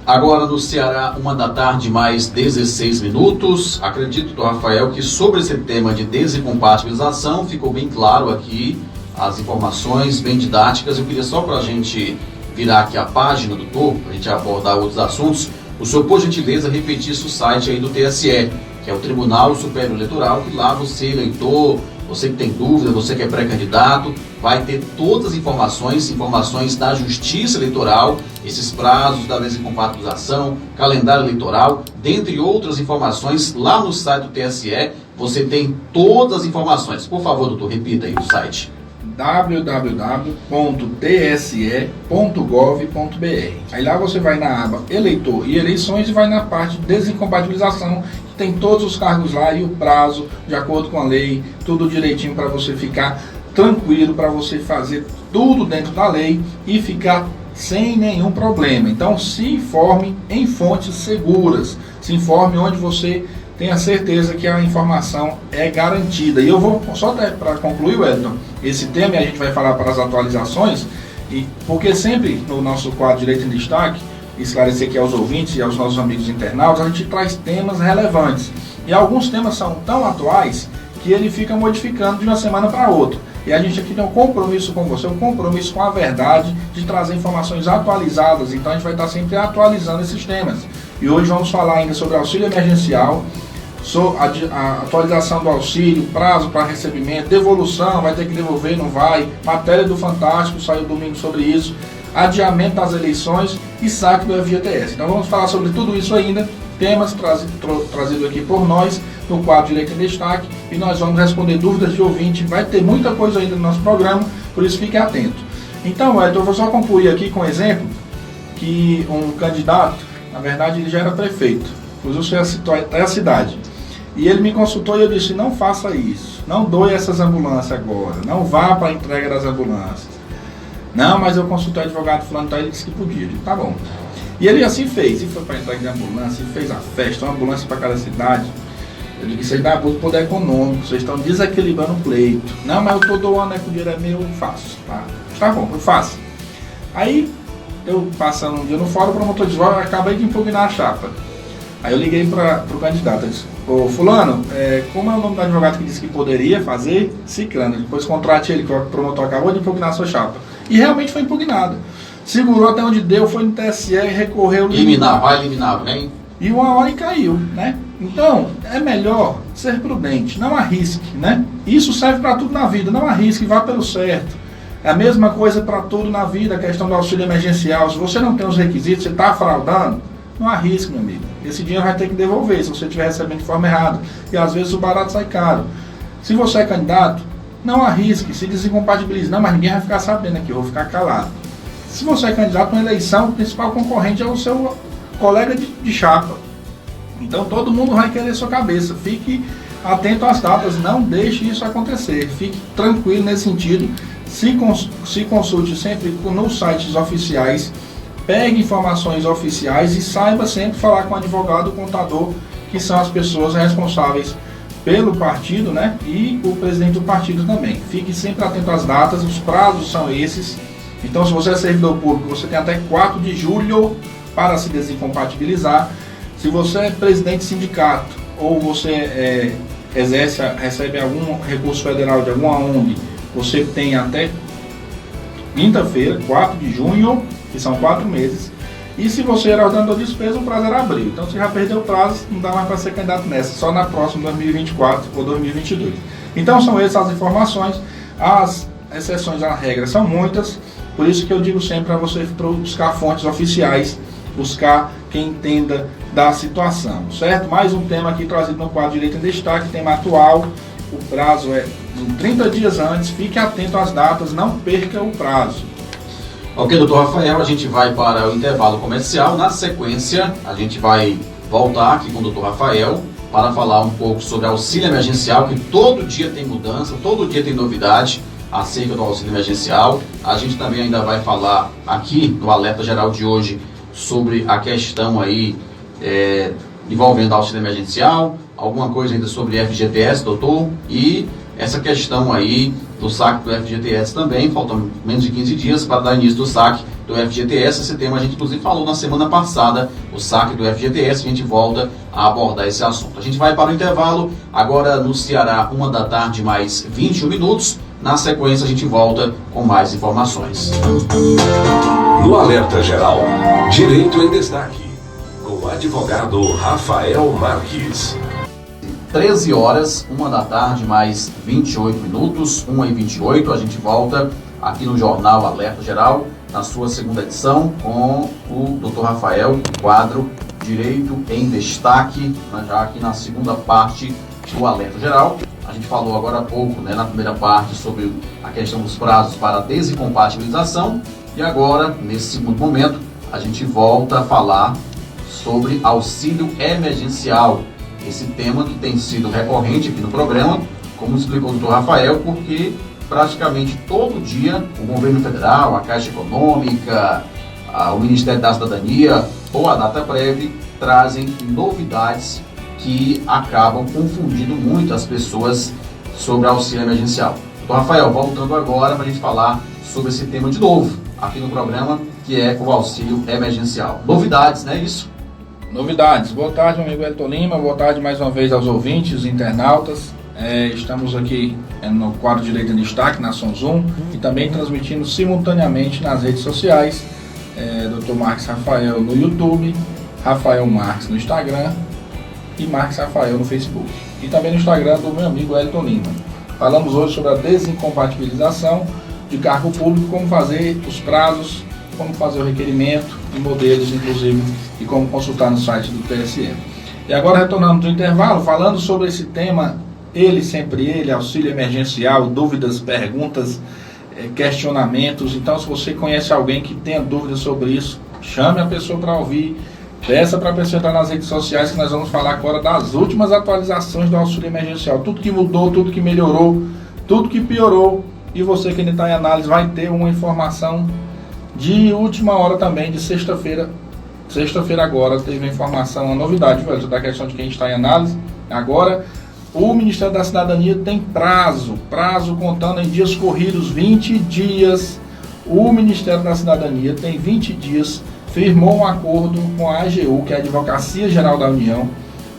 Agora no Ceará, 1h mais 16 minutos. Acredito, doutor Rafael, que sobre esse tema de desincompatibilização ficou bem claro aqui, as informações bem didáticas. Eu queria só para a gente virar aqui a página, doutor, para a gente abordar outros assuntos, o senhor, por gentileza, repetisse o site aí do TSE, que é o Tribunal Superior Eleitoral, que lá você, eleitor, você que tem dúvida, você que é pré-candidato, vai ter todas as informações da Justiça Eleitoral, esses prazos da desincompatibilização, calendário eleitoral, dentre outras informações, lá no site do TSE, você tem todas as informações. Por favor, doutor, repita aí o site. www.tse.gov.br. Aí lá você vai na aba Eleitor e Eleições e vai na parte de desincompatibilização, que tem todos os cargos lá e o prazo, de acordo com a lei, tudo direitinho para você ficar tranquilo, para você fazer tudo dentro da lei e ficar sem nenhum problema. Então se informe em fontes seguras, se informe onde você tenha certeza que a informação é garantida. E eu vou, só para concluir, Wellington, esse tema, e a gente vai falar para as atualizações, porque sempre no nosso quadro Direito em Destaque, esclarecer aqui aos ouvintes e aos nossos amigos internautas, a gente traz temas relevantes. E alguns temas são tão atuais que ele fica modificando de uma semana para outra. E a gente aqui tem um compromisso com você, um compromisso com a verdade, de trazer informações atualizadas. Então a gente vai estar sempre atualizando esses temas. E hoje vamos falar ainda sobre auxílio emergencial, a atualização do auxílio, prazo para recebimento, devolução, vai ter que devolver, não vai, matéria do Fantástico, saiu domingo sobre isso, adiamento das eleições e saque do FGTS. Então vamos falar sobre tudo isso ainda, temas trazidos aqui por nós no quadro Direito em Destaque, e nós vamos responder dúvidas de ouvinte. Vai ter muita coisa ainda no nosso programa, por isso fique atento. Então, eu vou só concluir aqui com um exemplo, que um candidato, na verdade ele já era prefeito, inclusive é a cidade, e ele me consultou e eu disse: não faça isso, não doe essas ambulâncias agora, não vá para a entrega das ambulâncias. Não, mas eu consultei o advogado fulano, então ele disse que podia. Eu disse: tá bom. E ele assim fez, e foi para a entrega de ambulância, e fez a festa, uma ambulância para cada cidade. Eu disse: isso aí dá abuso do poder econômico, vocês estão desequilibrando o pleito. Não, mas eu estou doando, que o dinheiro é meu, eu faço. Tá bom, eu faço. Aí, eu passando um dia no fórum, o promotor disse: eu acabei de impugnar a chapa. Aí eu liguei para o candidato, eu disse: ô fulano, como é o nome do advogado que disse que poderia fazer? Ciclano. Depois contrate ele, que o promotor acabou de impugnar a sua chapa. E realmente foi impugnado. Segurou até onde deu, foi no TSE e recorreu. Vai eliminar, vem. E uma hora e caiu, né? Então, é melhor ser prudente, não arrisque, né? Isso serve para tudo na vida, não arrisque, vá pelo certo. É a mesma coisa para tudo na vida, a questão do auxílio emergencial. Se você não tem os requisitos, você está fraudando, não arrisque, meu amigo. Esse dinheiro vai ter que devolver se você estiver recebendo de forma errada. E às vezes o barato sai caro. Se você é candidato, não arrisque, se desincompatibilize. Não, mas ninguém vai ficar sabendo aqui, eu vou ficar calado. Se você é candidato a uma eleição, o principal concorrente é o seu colega de chapa. Então todo mundo vai querer sua cabeça. Fique atento às datas, não deixe isso acontecer. Fique tranquilo nesse sentido. Se consulte sempre nos sites oficiais, pegue informações oficiais e saiba sempre falar com o advogado, o contador, que são as pessoas responsáveis pelo partido, né? E o presidente do partido também. Fique sempre atento às datas, os prazos são esses. Então, se você é servidor público, você tem até 4 de julho para se desincompatibilizar. Se você é presidente de sindicato ou você recebe algum recurso federal de alguma ONG, você tem até quinta-feira, 4 de junho, que são 4 meses. E se você era ordenador de despesa, o prazo era abril. Então você já perdeu o prazo, não dá mais para ser candidato nessa, só na próxima 2024 ou 2022. Então são essas as informações. As exceções à regra são muitas, por isso que eu digo sempre para você buscar fontes oficiais, buscar quem entenda da situação, certo? Mais um tema aqui trazido no quadro Direito em Destaque, tema atual. O prazo é 30 dias antes, fique atento às datas, não perca o prazo. Ok, doutor Rafael, a gente vai para o intervalo comercial. Na sequência, a gente vai voltar aqui com o doutor Rafael para falar um pouco sobre auxílio emergencial, que todo dia tem mudança, todo dia tem novidade acerca do auxílio emergencial. A gente também ainda vai falar aqui no alerta geral de hoje sobre a questão aí envolvendo auxílio emergencial, alguma coisa ainda sobre FGTS, doutor, e essa questão aí do saque do FGTS também, faltam menos de 15 dias para dar início do saque do FGTS. Esse tema a gente inclusive falou na semana passada, o saque do FGTS, a gente volta a abordar esse assunto. A gente vai para o intervalo, agora no Ceará, 1 da tarde mais 21 minutos. Na sequência a gente volta com mais informações. No Alerta Geral, Direito em Destaque, com o advogado Rafael Marques. 13 horas, 1 da tarde, mais 28 minutos, 1h28, a gente volta aqui no Jornal Alerta Geral, na sua segunda edição, com o Dr. Rafael, o quadro Direito em Destaque, já aqui na segunda parte do Alerta Geral. A gente falou agora há pouco, na primeira parte, sobre a questão dos prazos para desincompatibilização, e agora, nesse segundo momento, a gente volta a falar sobre auxílio emergencial. Esse tema que tem sido recorrente aqui no programa, como explicou o doutor Rafael, porque praticamente todo dia o governo federal, a Caixa Econômica, o Ministério da Cidadania ou a Dataprev trazem novidades que acabam confundindo muito as pessoas sobre auxílio emergencial. Doutor Rafael, voltando agora para a gente falar sobre esse tema de novo aqui no programa, que é o auxílio emergencial. Novidades, não é isso? Novidades. Boa tarde, meu amigo Elton Lima. Boa tarde mais uma vez aos ouvintes, internautas. Estamos aqui no quadro Direito em Destaque, na Zoom, e também transmitindo simultaneamente nas redes sociais. Dr. Marques Rafael no YouTube, Rafael Marques no Instagram e Marques Rafael no Facebook. E também no Instagram do meu amigo Elton Lima. Falamos hoje sobre a desincompatibilização de cargo público, como fazer os prazos, como fazer o requerimento e modelos, inclusive, e como consultar no site do TSE. E agora, retornando do intervalo, falando sobre esse tema, sempre ele, auxílio emergencial, dúvidas, perguntas, questionamentos. Então, se você conhece alguém que tenha dúvidas sobre isso, chame a pessoa para ouvir, peça para a pessoa entrar nas redes sociais, que nós vamos falar agora das últimas atualizações do auxílio emergencial. Tudo que mudou, tudo que melhorou, tudo que piorou. E você que ainda está em análise vai ter uma informação de última hora também, de sexta-feira. Sexta-feira agora teve uma informação, uma novidade, velho, da questão de quem está em análise. Agora, o Ministério da Cidadania tem prazo contando em dias corridos, 20 dias. O Ministério da Cidadania tem 20 dias, firmou um acordo com a AGU, que é a Advocacia Geral da União,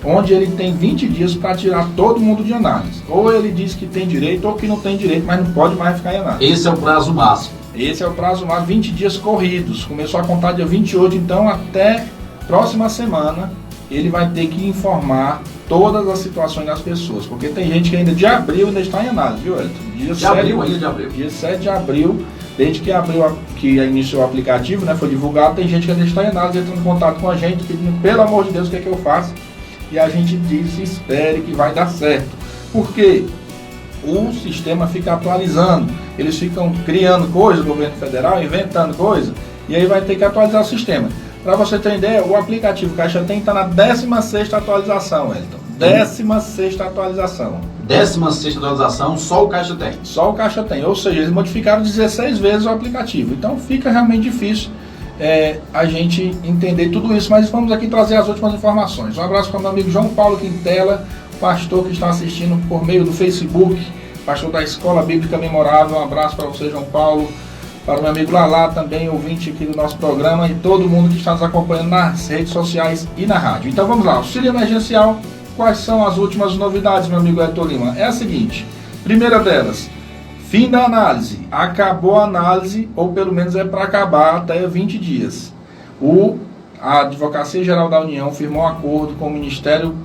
onde ele tem 20 dias para tirar todo mundo de análise. Ou ele diz que tem direito ou que não tem direito, mas não pode mais ficar em análise. Esse é o prazo máximo. Esse é o prazo máximo, 20 dias corridos. Começou a contar dia 28, então até próxima semana ele vai ter que informar todas as situações das pessoas. Porque tem gente que ainda de abril ainda está em análise, viu, Elton? Dia 7 de abril, desde que iniciou o aplicativo, foi divulgado, tem gente que ainda está em análise, entrando em contato com a gente, pedindo, pelo amor de Deus, o que é que eu faço? E a gente diz, espere que vai dar certo. Por quê? O sistema fica atualizando, eles ficam criando coisas, o governo federal, inventando coisas, e aí vai ter que atualizar o sistema. Para você ter ideia, o aplicativo Caixa Tem está na 16ª atualização, Elton. 16ª atualização. 16ª atualização, só o Caixa Tem. Só o Caixa Tem, ou seja, eles modificaram 16 vezes o aplicativo. Então fica realmente difícil a gente entender tudo isso, mas vamos aqui trazer as últimas informações. Um abraço para o meu amigo João Paulo Quintela, pastor que está assistindo por meio do Facebook, pastor da Escola Bíblica Memorável. Um abraço para você, João Paulo. Para o meu amigo Lalá, também ouvinte aqui do nosso programa, e todo mundo que está nos acompanhando nas redes sociais e na rádio. Então vamos lá, auxílio emergencial quais são as últimas novidades, meu amigo Hector Lima? É a seguinte, primeira delas, fim da análise. Acabou a análise, ou pelo menos é para acabar até 20 dias. A Advocacia Geral da União firmou um acordo com o Ministério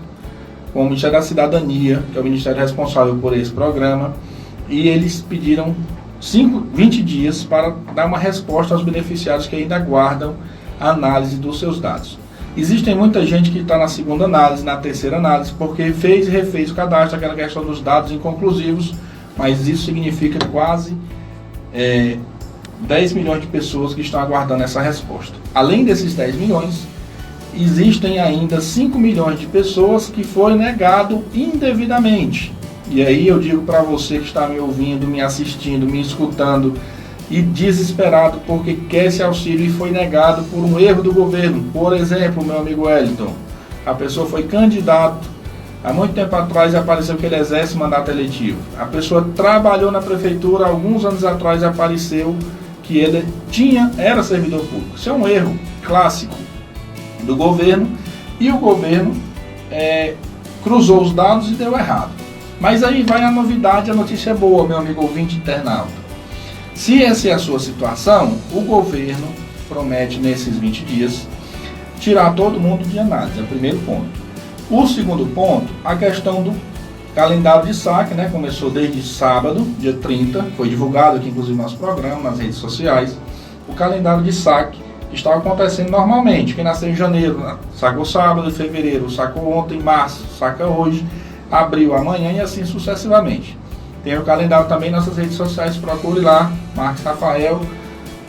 da Cidadania, que é o ministério responsável por esse programa, e eles pediram 20 dias para dar uma resposta aos beneficiários que ainda aguardam a análise dos seus dados. Existem muita gente que está na segunda análise, na terceira análise, porque fez e refez o cadastro, aquela questão dos dados inconclusivos, mas isso significa quase 10 milhões de pessoas que estão aguardando essa resposta. Além desses 10 milhões, existem ainda 5 milhões de pessoas que foi negado indevidamente. E aí eu digo para você que está me ouvindo, me assistindo, me escutando e desesperado porque quer esse auxílio e foi negado por um erro do governo. Por exemplo, meu amigo Wellington, a pessoa foi candidato há muito tempo atrás e apareceu que ele exerce mandato eletivo. A pessoa trabalhou na prefeitura, alguns anos atrás apareceu que ele era servidor público. Isso é um erro clássico do governo e o governo cruzou os dados e deu errado. Mas aí vai a novidade, a notícia boa, meu amigo ouvinte internauta. Se essa é a sua situação, o governo promete nesses 20 dias tirar todo mundo de análise, é o primeiro ponto. O segundo ponto, a questão do calendário de saque, né? Começou desde sábado, dia 30, foi divulgado aqui inclusive no nosso programa, nas redes sociais, o calendário de saque está acontecendo normalmente. Quem nasceu em janeiro, sacou sábado, em fevereiro, sacou ontem, março, saca hoje, abril, amanhã e assim sucessivamente. Tem o calendário também nas nossas redes sociais, procure lá, Marques Rafael,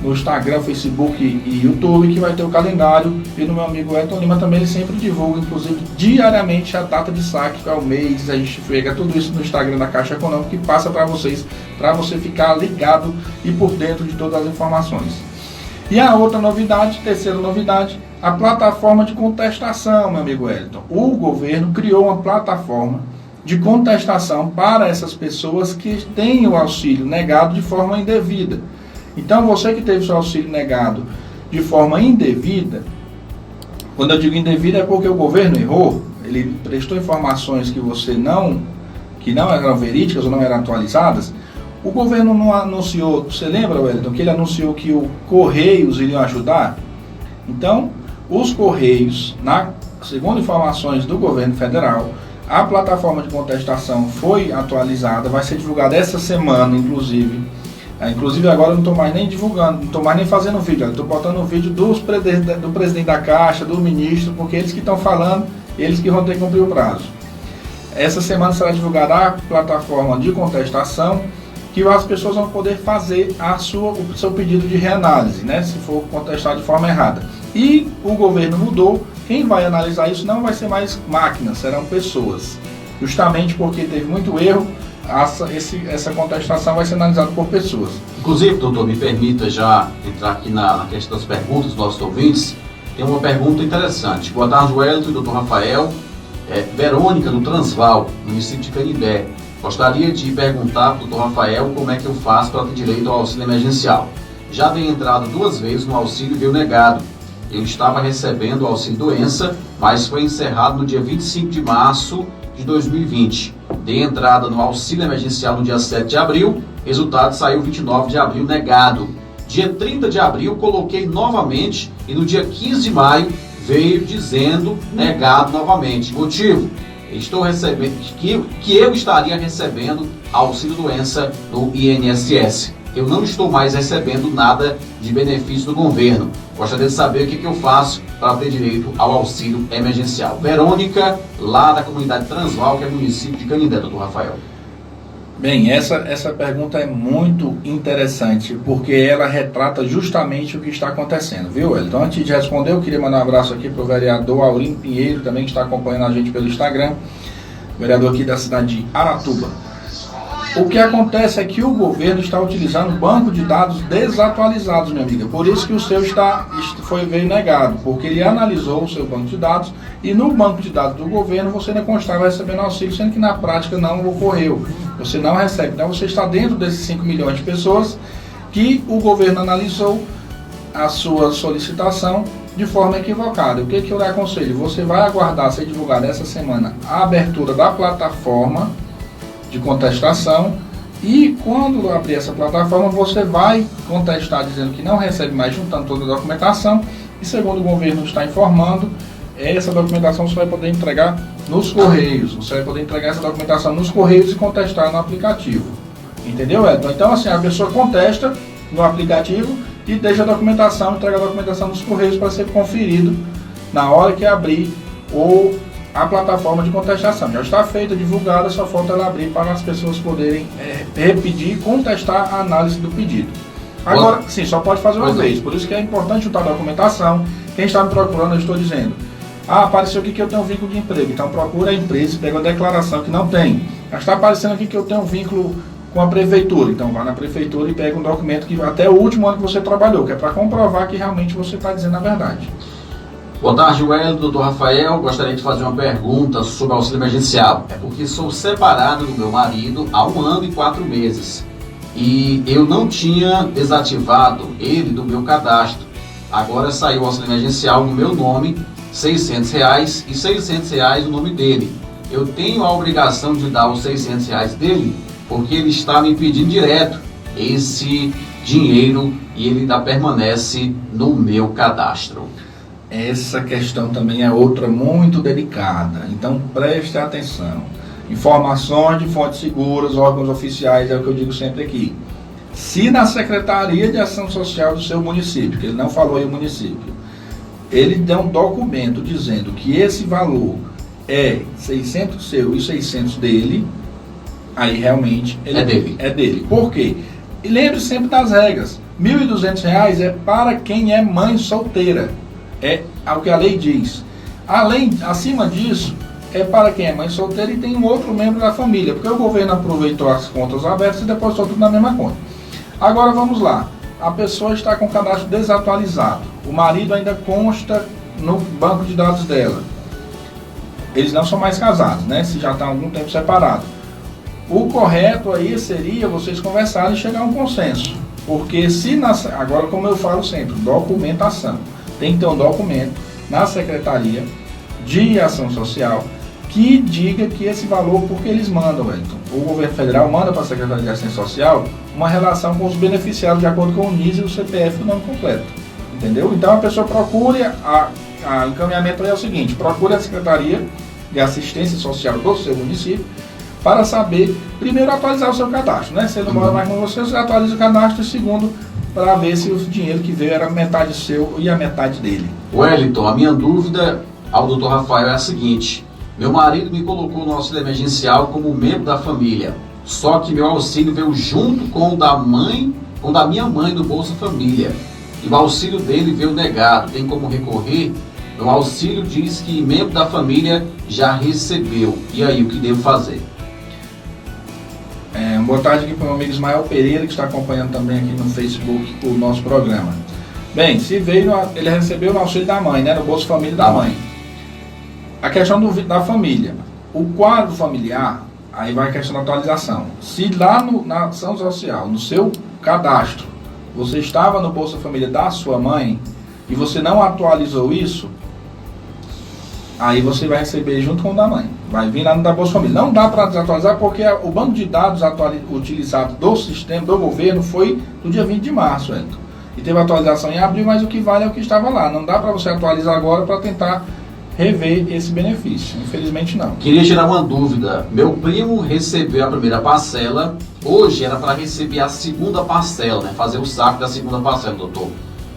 no Instagram, Facebook e YouTube, que vai ter o calendário. E no meu amigo Hector Lima também, ele sempre divulga, inclusive, diariamente a data de saque, que é o mês. A gente pega tudo isso no Instagram da Caixa Econômica e passa para vocês, para você ficar ligado e por dentro de todas as informações. E a outra novidade, terceira novidade, a plataforma de contestação, meu amigo Wellington. O governo criou uma plataforma de contestação para essas pessoas que têm o auxílio negado de forma indevida. Então, você que teve seu auxílio negado de forma indevida, quando eu digo indevida é porque o governo errou, ele prestou informações que não eram verídicas ou não eram atualizadas. O governo não anunciou, você lembra, Wellington, que ele anunciou que o Correios iriam ajudar? Então, os Correios, segundo informações do governo federal, a plataforma de contestação foi atualizada, vai ser divulgada essa semana, inclusive. Inclusive agora eu não estou mais nem divulgando, não estou mais nem fazendo vídeo, eu estou botando o vídeo do presidente da Caixa, do ministro, porque eles que estão falando, eles que vão ter que cumprir o prazo. Essa semana será divulgada a plataforma de contestação, que as pessoas vão poder fazer o seu pedido de reanálise, né, se for contestar de forma errada. E o governo mudou, quem vai analisar isso não vai ser mais máquinas, serão pessoas. Justamente porque teve muito erro, essa contestação vai ser analisada por pessoas. Inclusive, doutor, me permita já entrar aqui na questão das perguntas dos nossos ouvintes. Tem uma pergunta interessante. Boa tarde, Wellington e doutor Rafael. Verônica, do Transvaal, no município de Canindé. Gostaria de perguntar para o doutor Rafael como é que eu faço para ter direito ao auxílio emergencial. Já dei entrada 2 vezes no auxílio e veio negado. Eu estava recebendo o auxílio doença, mas foi encerrado no dia 25 de março de 2020. Dei entrada no auxílio emergencial no dia 7 de abril, resultado saiu 29 de abril negado. Dia 30 de abril coloquei novamente e no dia 15 de maio veio dizendo negado novamente. Motivo? Estou recebendo, que eu estaria recebendo auxílio doença no INSS. Eu não estou mais recebendo nada de benefício do governo. Gostaria de saber o que eu faço para ter direito ao auxílio emergencial. Verônica, lá da comunidade Transvaal, que é município de Canindé, doutor Rafael. Bem, essa pergunta é muito interessante, porque ela retrata justamente o que está acontecendo, viu, Então, antes de responder, eu queria mandar um abraço aqui para o vereador Aurino Pinheiro, também que está acompanhando a gente pelo Instagram, vereador aqui da cidade de Aratuba. O que acontece é que o governo está utilizando banco de dados desatualizados, minha amiga. Por isso que o seu veio negado, porque ele analisou o seu banco de dados e no banco de dados do governo você ainda constava recebendo auxílio, sendo que na prática não ocorreu. Você não recebe. Então você está dentro desses 5 milhões de pessoas que o governo analisou a sua solicitação de forma equivocada. O que eu lhe aconselho? Você vai aguardar ser divulgada essa semana a abertura da plataforma de contestação e quando abrir essa plataforma você vai contestar dizendo que não recebe mais, juntando toda a documentação e segundo o governo está informando, essa documentação você vai poder entregar nos Correios. Você vai poder entregar essa documentação nos Correios e contestar no aplicativo. Entendeu, Elton? Então assim, a pessoa contesta no aplicativo e deixa a documentação, entrega a documentação nos Correios para ser conferido na hora que abrir a plataforma de contestação. Já está feita, divulgada, só falta ela abrir para as pessoas poderem repetir e contestar a análise do pedido. Agora, sim, só pode fazer uma vez, por isso que é importante juntar a documentação. Quem está me procurando, eu estou dizendo, apareceu aqui que eu tenho um vínculo de emprego, então procura a empresa e pega a declaração que não tem. Já está aparecendo aqui que eu tenho um vínculo com a prefeitura, então vá na prefeitura e pega um documento que até o último ano que você trabalhou, que é para comprovar que realmente você está dizendo a verdade. Boa tarde, Wellington, doutor Rafael. Gostaria de fazer uma pergunta sobre auxílio emergencial. É porque sou separado do meu marido há 1 ano e 4 meses. E eu não tinha desativado ele do meu cadastro. Agora saiu o auxílio emergencial no meu nome, R$ 600 e R$ 600 no nome dele. Eu tenho a obrigação de dar os R$ 600 dele, porque ele está me pedindo direto esse dinheiro e ele ainda permanece no meu cadastro. Essa questão também é outra muito delicada, então preste atenção. Informações de fontes seguras, órgãos oficiais, é o que eu digo sempre aqui. Se na Secretaria de Ação Social do seu município, que ele não falou aí o município, ele der um documento dizendo que esse valor é 600 seu e 600 dele, aí realmente ele é dele. Por quê? E lembre sempre das regras. R$ 1.200 é para quem é mãe solteira. É o que a lei diz. Acima disso, é para quem é mãe solteira e tem um outro membro da família, porque o governo aproveitou as contas abertas e depositou tudo na mesma conta. Agora vamos lá. A pessoa está com o cadastro desatualizado. O marido ainda consta no banco de dados dela. Eles não são mais casados, né? Se já está há algum tempo separado. O correto aí seria vocês conversarem e chegar a um consenso. Porque agora, como eu falo sempre, documentação. Tem que ter um documento na Secretaria de Ação Social que diga que esse valor, porque eles mandam, Wellington, o governo federal manda para a Secretaria de Ação Social uma relação com os beneficiários de acordo com o NIS e o CPF, o nome completo. Entendeu? Então a pessoa procure, o encaminhamento é o seguinte, procure a Secretaria de Assistência Social do seu município para saber, primeiro, atualizar o seu cadastro, né? Se ele não mora mais com você atualiza o cadastro, e segundo, para ver se o dinheiro que veio era metade seu e a metade dele. Wellington, a minha dúvida ao Dr. Rafael é a seguinte: meu marido me colocou no auxílio emergencial como membro da família, só que meu auxílio veio junto com o da minha mãe do Bolsa Família, e o auxílio dele veio negado. Tem como recorrer? O auxílio diz que membro da família já recebeu. E aí, o que devo fazer? Boa tarde aqui para o meu amigo Ismael Pereira, que está acompanhando também aqui no Facebook o nosso programa. Bem, se veio, ele recebeu o auxílio da mãe, né, no Bolsa Família da mãe. A questão da família. O quadro familiar, aí vai a questão da atualização. Se lá na Ação Social, no seu cadastro, você estava no Bolsa Família da sua mãe e você não atualizou isso, aí você vai receber junto com o da mãe. Vai vir lá no da Bolsa Família. Não dá para desatualizar porque o banco de dados utilizado do sistema, do governo, foi no dia 20 de março, Wellington. E teve atualização em abril, mas o que vale é o que estava lá. Não dá para você atualizar agora para tentar rever esse benefício. Infelizmente não. Queria tirar uma dúvida. Meu primo recebeu a primeira parcela. Hoje era para receber a segunda parcela, né? Fazer o saque da segunda parcela, doutor.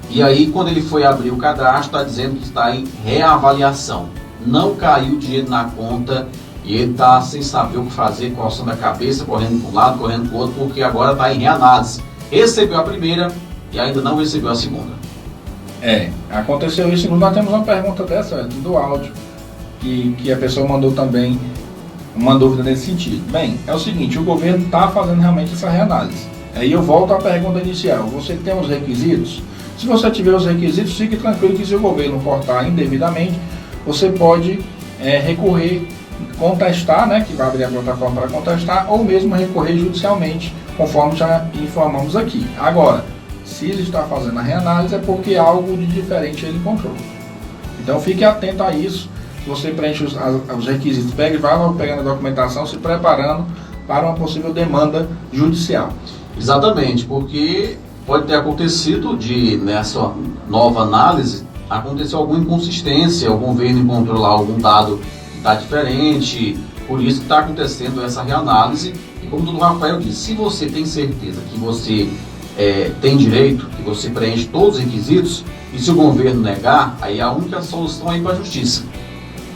E aí, quando ele foi abrir o cadastro, está dizendo que está em reavaliação. Não caiu o dinheiro na conta e ele está sem saber o que fazer, coçando a cabeça, correndo para um lado, correndo para o outro, porque agora está em reanálise. Recebeu a primeira e ainda não recebeu a segunda. Aconteceu isso. Nós temos uma pergunta dessa do áudio, que a pessoa mandou também uma dúvida nesse sentido. Bem, é o seguinte, o governo está fazendo realmente essa reanálise. Aí eu volto à pergunta inicial. Você tem os requisitos? Se você tiver os requisitos, fique tranquilo que se o governo cortar indevidamente, você pode recorrer, contestar, né, que vai abrir a plataforma para contestar, ou mesmo recorrer judicialmente, conforme já informamos aqui. Agora, se ele está fazendo a reanálise é porque algo de diferente ele encontrou. Então fique atento a isso. Você preenche os requisitos, pega e vai logo pegando a documentação, se preparando para uma possível demanda judicial. Exatamente, porque pode ter acontecido nessa nova análise, aconteceu alguma inconsistência, o governo encontrou lá algum dado que está diferente, por isso que está acontecendo essa reanálise. E como o doutor Rafael disse, se você tem certeza que você tem direito, que você preenche todos os requisitos, e se o governo negar, aí a única solução é ir para a justiça,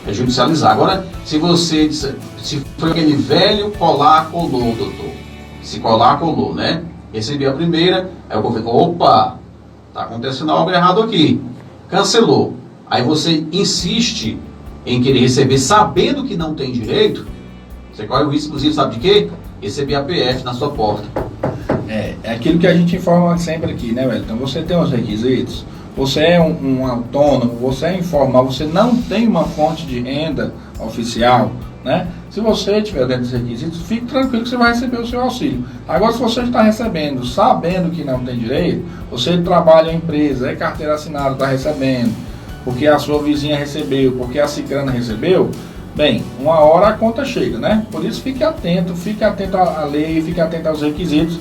é judicializar. Agora, se você se foi aquele velho colar, colou, doutor, se colar, colou, né? Recebi a primeira, aí o governo, opa, está acontecendo algo errado aqui, cancelou. Aí você insiste em querer receber sabendo que não tem direito, você corre o risco, inclusive, sabe de quê? Receber a PF na sua porta. É aquilo que a gente informa sempre aqui, né, Wellington? Então você tem os requisitos, você é um autônomo, você é informal, você não tem uma fonte de renda oficial, né? Se você estiver dentro dos requisitos, fique tranquilo que você vai receber o seu auxílio. Agora, se você está recebendo, sabendo que não tem direito, você trabalha em empresa, é carteira assinada, está recebendo, porque a sua vizinha recebeu, porque a cicrana recebeu, bem, uma hora a conta chega, né? Por isso fique atento à lei, fique atento aos requisitos,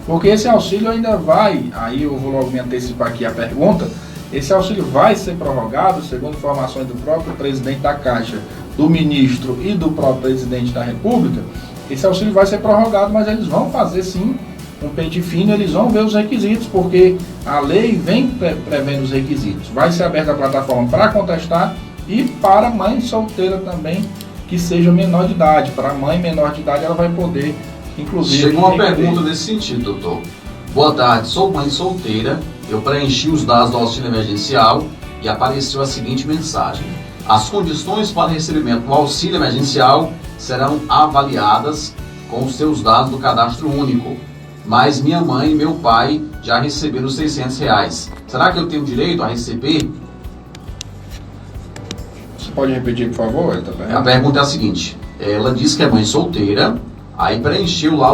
porque esse auxílio ainda vai, aí eu vou logo me antecipar aqui a pergunta, esse auxílio vai ser prorrogado, segundo informações do próprio presidente da Caixa, do ministro e do próprio presidente da República, esse auxílio vai ser prorrogado, mas eles vão fazer sim um pente fino, eles vão ver os requisitos, porque a lei vem prevendo os requisitos. Vai ser aberta a plataforma para contestar e para mãe solteira também, que seja menor de idade. Para a mãe menor de idade, ela vai poder, inclusive... Chegou uma pergunta nesse sentido, doutor. Boa tarde, sou mãe solteira, eu preenchi os dados do auxílio emergencial e apareceu a seguinte mensagem: as condições para recebimento do auxílio emergencial serão avaliadas com os seus dados do cadastro único, mas minha mãe e meu pai já receberam os R$600. Será que eu tenho direito a receber? Você pode repetir, por favor? A pergunta é a seguinte: ela disse que é mãe solteira, aí preencheu lá,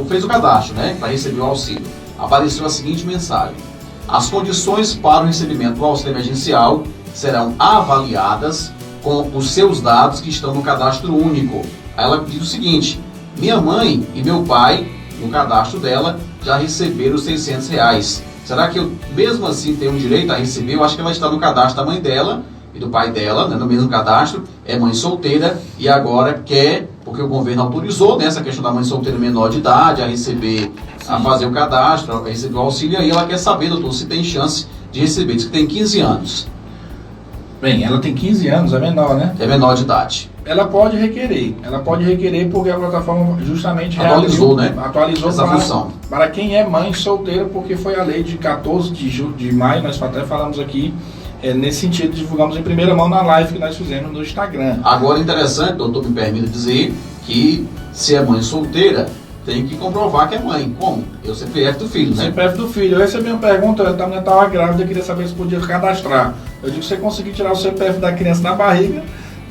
fez o cadastro, né, para receber o auxílio. Apareceu a seguinte mensagem: as condições para o recebimento do auxílio emergencial serão avaliadas com os seus dados que estão no cadastro único. Aí ela diz o seguinte: minha mãe e meu pai, no cadastro dela, já receberam os R$600. Será que eu, mesmo assim, tenho direito a receber? Eu acho que ela está no cadastro da mãe dela e do pai dela, né, no mesmo cadastro, é mãe solteira e agora quer, porque o governo autorizou, né, essa questão da mãe solteira menor de idade a receber, a fazer o cadastro, a receber o auxílio, e aí ela quer saber, doutor, se tem chance de receber. Diz que tem 15 anos. Bem, ela tem 15 anos, é menor, né? É menor de idade. Ela pode requerer porque a plataforma justamente atualizou, né? Atualizou essa função para quem é mãe solteira, porque foi a lei de 14 de maio, nós até falamos aqui, nesse sentido, divulgamos em primeira mão na live que nós fizemos no Instagram. Agora, interessante, doutor, me permita dizer que se é mãe solteira, tem que comprovar que é mãe. Como? É o CPF do filho, né? CPF do filho. Eu recebi uma pergunta, a menina estava grávida, queria saber se podia cadastrar. Eu digo que você conseguir tirar o CPF da criança na barriga,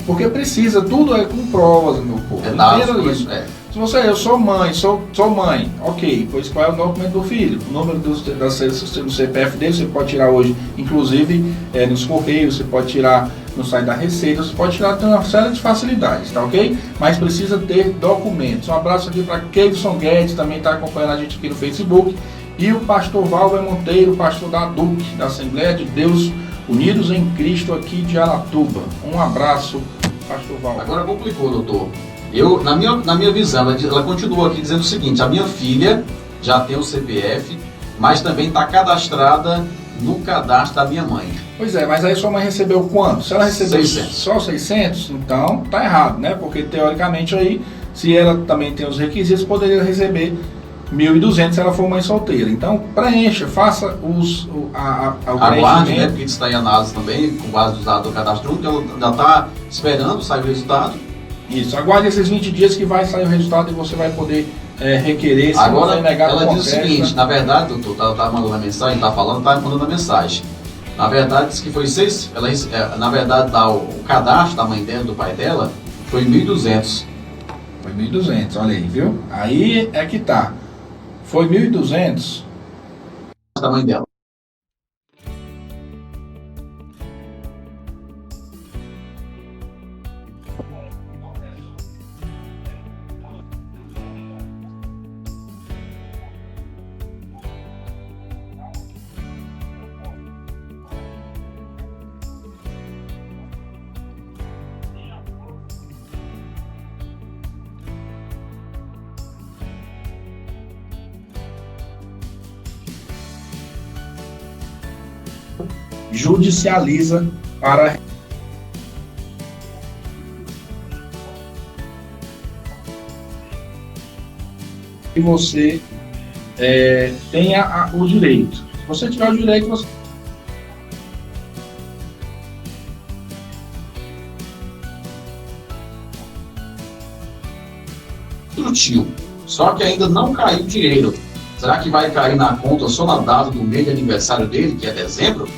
porque precisa, tudo é com provas, meu povo. Entenda isso. Se você, eu sou mãe, sou mãe, ok, pois qual é o documento do filho? O número do CPF dele você pode tirar hoje, inclusive nos correios, você pode tirar no site da Receita, você pode tirar, tem uma série de facilidades, tá ok? Mas precisa ter documentos. Um abraço aqui para Keivson Guedes, também está acompanhando a gente aqui no Facebook, e o pastor Valber Monteiro, pastor da DUC, da Assembleia de Deus Unidos em Cristo aqui de Aratuba. Um abraço, pastor Valber. Agora complicou, doutor. Eu, na minha visão, ela continua aqui dizendo o seguinte: a minha filha já tem o CPF, mas também está cadastrada no cadastro da minha mãe. Pois é, mas aí sua mãe recebeu quanto? Se ela recebeu 600. Só 600, então tá errado, né? Porque teoricamente aí, se ela também tem os requisitos, poderia receber 1.200 se ela for mãe solteira. Então preencha, faça o aguarde, né? Porque está em análise também, com base dos dados do cadastro único, ela já está esperando sair o resultado. Isso, aguarde esses 20 dias que vai sair o resultado e você vai poder requerer. Se agora, não negar, ela diz o seguinte: na verdade, doutor, tá mandando a mensagem, tá falando, tá mandando a mensagem. Na verdade, diz que foi 6, na verdade, o cadastro da mãe dela, do pai dela, foi 1.200. Foi 1.200, olha aí, viu? Aí é que tá. Foi 1.200. da mãe dela. Judicializa para que você tenha o direito. Se você tiver o direito, você tio, só que ainda não caiu dinheiro. Será que vai cair na conta só na data do mês de aniversário dele, que é dezembro?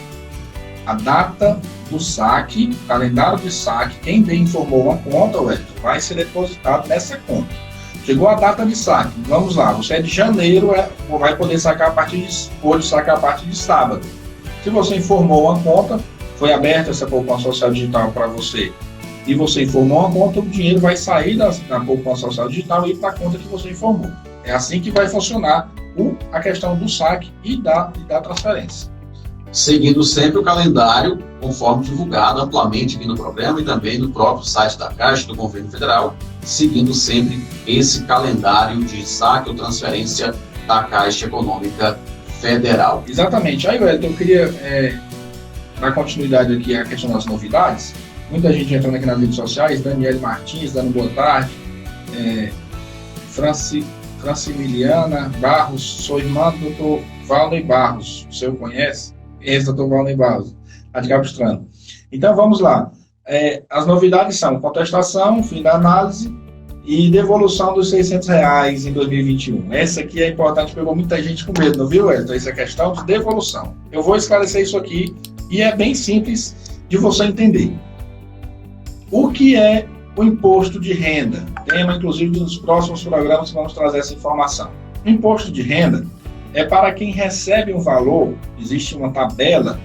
a data do saque, calendário de saque, quem bem informou uma conta, vai ser depositado nessa conta. Chegou a data de saque, vamos lá, você é de janeiro, vai poder sacar a partir de, pode sacar a partir de sábado. Se você informou uma conta, foi aberta essa poupança social digital para você, e você informou uma conta, o dinheiro vai sair da poupança social digital e ir para a conta que você informou. É assim que vai funcionar a questão do saque e da transferência. Seguindo sempre o calendário, conforme divulgado amplamente aqui no programa e também no próprio site da Caixa do Governo Federal, seguindo sempre esse calendário de saque ou transferência da Caixa Econômica Federal. Exatamente. Aí, Wellington, eu queria dar continuidade aqui à questão das novidades. Muita gente entrando aqui nas redes sociais, Daniele Martins, dando boa tarde, Francimiliana Barros, sou irmã do Dr. Valnei Barros, o senhor conhece? Esse Dr. Valnei Barros, lá de Capistrano. Então, vamos lá. As novidades são contestação, fim da análise e devolução dos R$600 em 2021. Essa aqui é importante, pegou muita gente com medo, não viu, Wellington? Essa questão de devolução. Eu vou esclarecer isso aqui e é bem simples de você entender. O que é o imposto de renda? Tema, inclusive, nos próximos programas que vamos trazer essa informação. O imposto de renda é para quem recebe um valor, existe uma tabela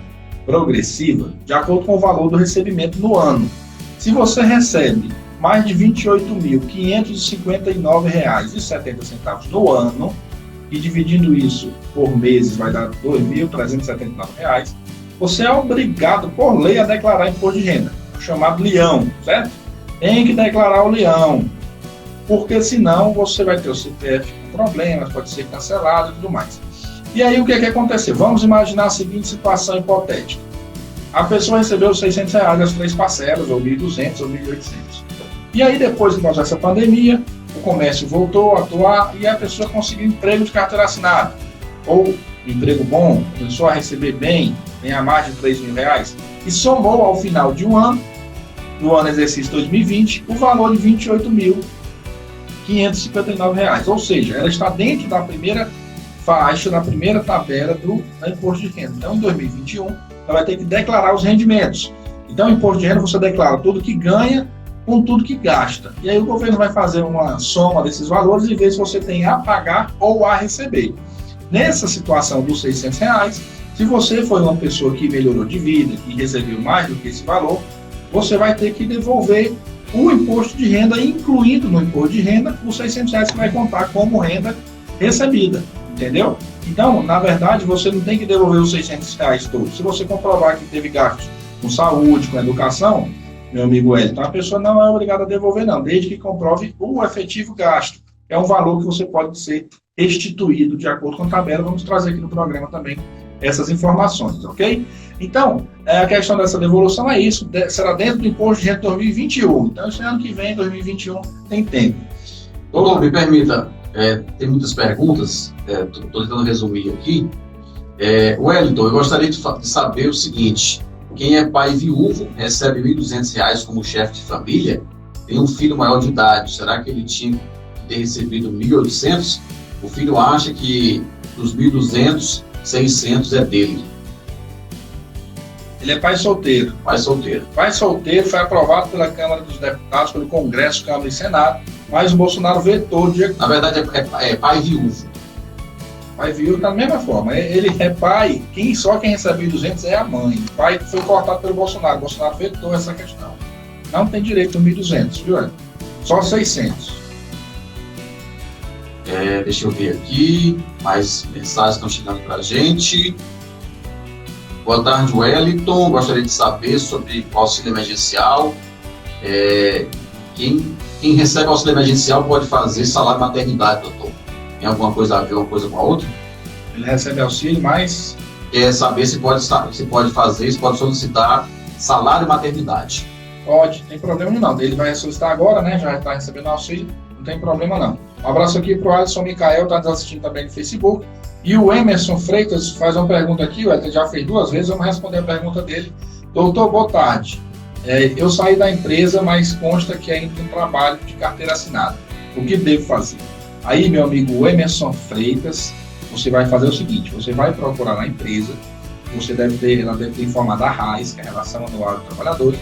progressiva, de acordo com o valor do recebimento no ano. Se você recebe mais de R$ 28.559,70 no ano, e dividindo isso por meses vai dar R$ 2.379, você é obrigado, por lei, a declarar imposto de renda, chamado leão, certo? Tem que declarar o leão, porque senão você vai ter o CPF com problemas, pode ser cancelado e tudo mais. E aí o que aconteceu? Vamos imaginar a seguinte situação hipotética. A pessoa recebeu os R$600 as 3 parcelas, ou 1.200 ou 1.800. E aí depois que passou essa pandemia, o comércio voltou a atuar e a pessoa conseguiu emprego de carteira assinada, ou emprego bom, começou a receber bem, ganhar mais de R$3.000, e somou ao final de um ano, no ano exercício 2020, o valor de R$ 28.559, ou seja, ela está dentro da primeira faixa, da primeira tabela do imposto de renda. Então, em 2021, ela vai ter que declarar os rendimentos. Então, o imposto de renda você declara tudo que ganha com tudo que gasta. E aí o governo vai fazer uma soma desses valores e ver se você tem a pagar ou a receber. Nessa situação dos R$600, se você foi uma pessoa que melhorou de vida, que recebeu mais do que esse valor, você vai ter que devolver o imposto de renda, incluindo no imposto de renda os R$600 que vai contar como renda recebida, entendeu? Então, na verdade, você não tem que devolver os R$600 todos. Se você comprovar que teve gastos com saúde, com educação, meu amigo Wellington, a pessoa não é obrigada a devolver não, desde que comprove o efetivo gasto. É um valor que você pode ser restituído de acordo com a tabela. Vamos trazer aqui no programa também essas informações, ok? Então, a questão dessa devolução é isso, será dentro do imposto de renda 2021. Então, esse ano que vem, 2021, tem tempo. Doutor, me permita, tem muitas perguntas, estou tentando resumir aqui. Wellington, eu gostaria de saber o seguinte: quem é pai viúvo, recebe R$ 1.200 como chefe de família, tem um filho maior de idade, será que ele tinha que ter recebido 1.800? O filho acha que dos 1.200, 600 é dele. Ele é pai solteiro. Pai solteiro. Pai solteiro foi aprovado pela Câmara dos Deputados, pelo Congresso, Câmara e Senado, mas o Bolsonaro vetou. Na verdade, é pai viúvo. Vai vir da mesma forma. Ele é pai, só quem recebe 1.200 é a mãe. O pai foi cortado pelo Bolsonaro. O Bolsonaro vetou essa questão. Não tem direito a 1.200, viu? Só 600. Deixa eu ver aqui. Mais mensagens estão chegando para a gente. Boa tarde, Wellington. Gostaria de saber sobre o auxílio emergencial. Quem recebe auxílio emergencial pode fazer salário maternidade, doutor? Tem alguma coisa a ver uma coisa com a outra? Ele recebe auxílio, mas... Quer saber se pode fazer, se pode solicitar salário maternidade. Pode, não tem problema não. Ele vai solicitar agora, né? Já está recebendo auxílio, não tem problema não. Um abraço aqui para o Alisson Micael, está nos assistindo também no Facebook. E o Emerson Freitas faz uma pergunta aqui, o Elton já fez 2 vezes, vamos responder a pergunta dele. Doutor, boa tarde. Eu saí da empresa, mas consta que ainda tem trabalho de carteira assinada. O que devo fazer? Aí, meu amigo Emerson Freitas, você vai fazer o seguinte, você vai procurar na empresa, ela deve ter informado a RAIS, que é a Relação Anual de Trabalhadores,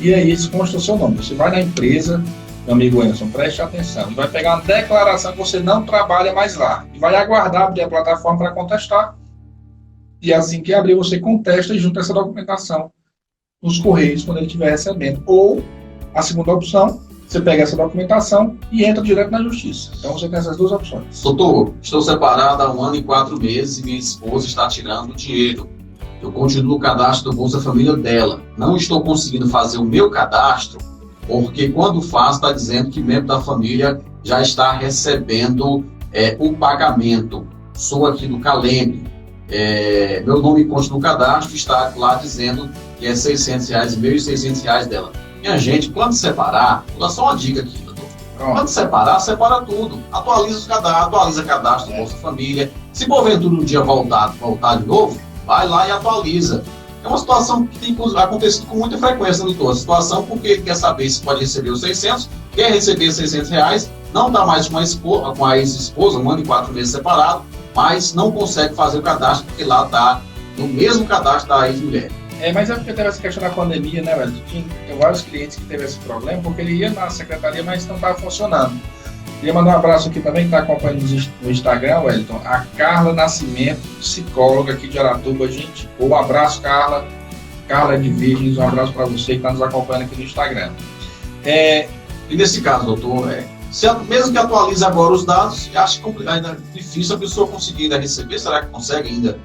e aí consta o seu nome. Você vai na empresa, meu amigo Emerson, preste atenção, e vai pegar uma declaração que você não trabalha mais lá, e vai aguardar abrir a plataforma para contestar, e assim que abrir, você contesta e junta essa documentação nos Correios quando ele estiver recebendo. Ou, a segunda opção, você pega essa documentação e entra direto na justiça. Então você tem essas 2 opções. Doutor, estou separado há 1 ano e 4 meses e minha esposa está tirando dinheiro. Eu continuo no cadastro do Bolsa Família dela. Não estou conseguindo fazer o meu cadastro porque quando faço está dizendo que membro da família já está recebendo o pagamento. Sou aqui do Calembre. Meu nome consta no cadastro, está lá dizendo que é R$600 meu e R$600 dela. Minha gente, quando separar, vou dar só uma dica aqui, doutor. Quando separar, separa tudo. Atualiza o cadastro do Bolsa Família. Se porventura um dia voltar de novo, vai lá e atualiza. É uma situação que tem acontecido com muita frequência, doutor. A situação porque quer saber se pode receber os 600, quer receber R$600, não está mais com a ex-esposa, 1 ano e 4 meses separado, mas não consegue fazer o cadastro porque lá está no mesmo cadastro da ex-mulher. Mas é porque teve essa questão da pandemia, né, velho? Tem vários clientes que teve esse problema, porque ele ia na secretaria, mas não estava funcionando. Queria mandar um abraço aqui também, que está acompanhando no Instagram, Wellington, a Carla Nascimento, psicóloga aqui de Aratuba, gente. Um abraço, Carla. Carla de Virgens, um abraço para você que está nos acompanhando aqui no Instagram. E nesse caso, doutor, mesmo que atualize agora os dados, acho ainda difícil a pessoa conseguir ainda receber. Será que consegue ainda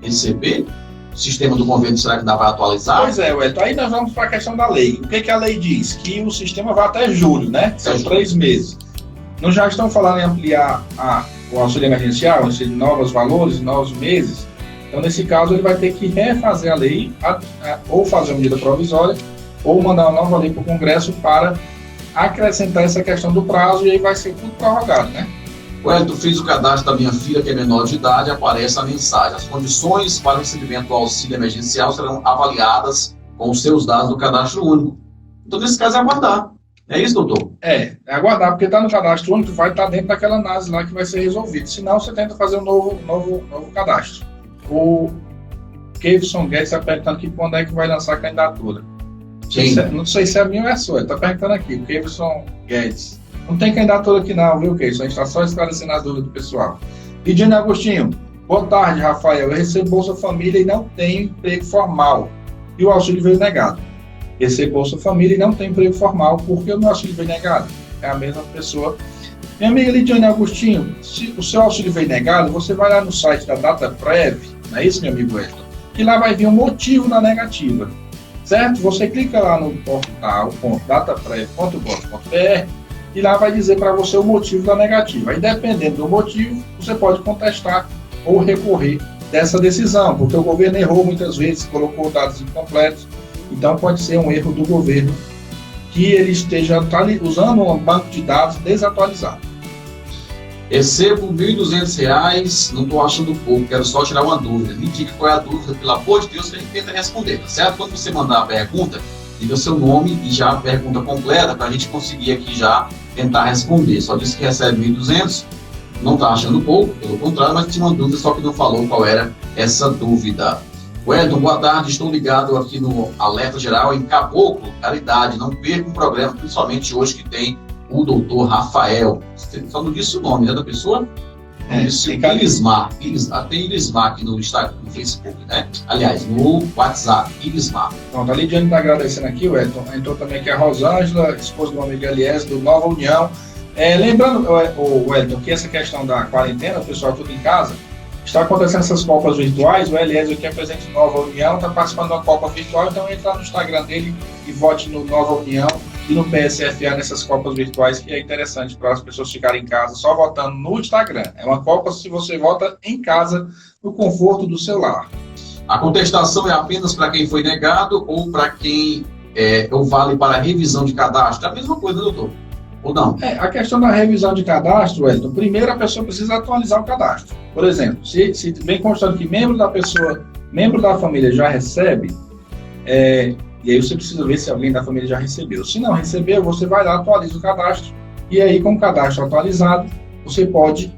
receber? O sistema do governo, será que ainda vai atualizar? Pois é, Wellington. Aí nós vamos para a questão da lei. O que a lei diz? Que o sistema vai até julho, né? São 3 meses. Não já estão falando em ampliar o auxílio emergencial, ou seja, novos valores, novos meses. Então, nesse caso, ele vai ter que refazer a lei, ou fazer uma medida provisória, ou mandar uma nova lei para o Congresso para acrescentar essa questão do prazo, e aí vai ser tudo prorrogado, né? Wellington, fiz o cadastro da minha filha, que é menor de idade, aparece a mensagem. As condições para o recebimento do auxílio emergencial serão avaliadas com os seus dados do cadastro único. Então, nesse caso, é aguardar. É isso, doutor? É aguardar, porque está no cadastro único, vai estar dentro daquela análise lá que vai ser resolvido. Senão, você tenta fazer um novo cadastro. O Kevson Guedes está perguntando aqui quando é que vai lançar a candidatura. Não sei se é minha ou é sua, ele está perguntando aqui, o Kevson Guedes. Não tem candidatura aqui não, viu, Kevson? A gente está só esclarecendo as dúvidas do pessoal. Lidiane Agostinho, boa tarde, Rafael. Eu recebo Bolsa Família e não tenho emprego formal. E o auxílio veio negado. Recebo Bolsa Família e não tenho emprego formal, porque o meu auxílio veio negado. É a mesma pessoa. Minha amiga Lidiane Agostinho, se o seu auxílio veio negado, você vai lá no site da DataPrev, não é isso, meu amigo Edson? Que lá vai vir um motivo na negativa, certo? Você clica lá no portal dataprev.gov.br e lá vai dizer para você o motivo da negativa. Aí, dependendo do motivo, você pode contestar ou recorrer dessa decisão, porque o governo errou muitas vezes, colocou dados incompletos. Então, pode ser um erro do governo que ele esteja usando um banco de dados desatualizado. Recebo R$1.200, não estou achando pouco, quero só tirar uma dúvida. Me diga qual é a dúvida, pelo amor de Deus, que a gente tenta responder, tá certo? Quando você mandar a pergunta, diga o seu nome e já a pergunta completa para a gente conseguir aqui já tentar responder. Só disse que recebe R$1.200, não está achando pouco, pelo contrário, mas tinha uma dúvida, só que não falou qual era essa dúvida. Wellington, boa tarde, estou ligado aqui no Alerta Geral em Caboclo, Caridade. Não perca um programa, principalmente hoje que tem o doutor Rafael. Você só não disse o nome, né, da pessoa? Isso, Irismar. Tem Irismar aqui no Instagram, no Facebook, né? Aliás, no WhatsApp, Irismar. Pronto, a Lidiane está agradecendo aqui, o Elton. Entrou também aqui a Rosângela, esposa do amigo Elias, do Nova União. Lembrando, o Elton, que essa questão da quarentena, o pessoal tudo em casa, está acontecendo essas copas virtuais. O Elias, que é presente no Nova União, está participando de uma copa virtual, então entra no Instagram dele e vote no Nova União e no PSFA nessas copas virtuais, que é interessante para as pessoas ficarem em casa só votando no Instagram. É uma copa se você vota em casa, no conforto do seu lar. A contestação é apenas para quem foi negado ou para quem ou vale para revisão de cadastro? É a mesma coisa, doutor? Ou não? A questão da revisão de cadastro, Wellington, primeiro a pessoa precisa atualizar o cadastro. Por exemplo, se vem constando que membro da família já recebe, e aí você precisa ver se alguém da família já recebeu. Se não recebeu, você vai lá, atualiza o cadastro, e aí com o cadastro atualizado, você pode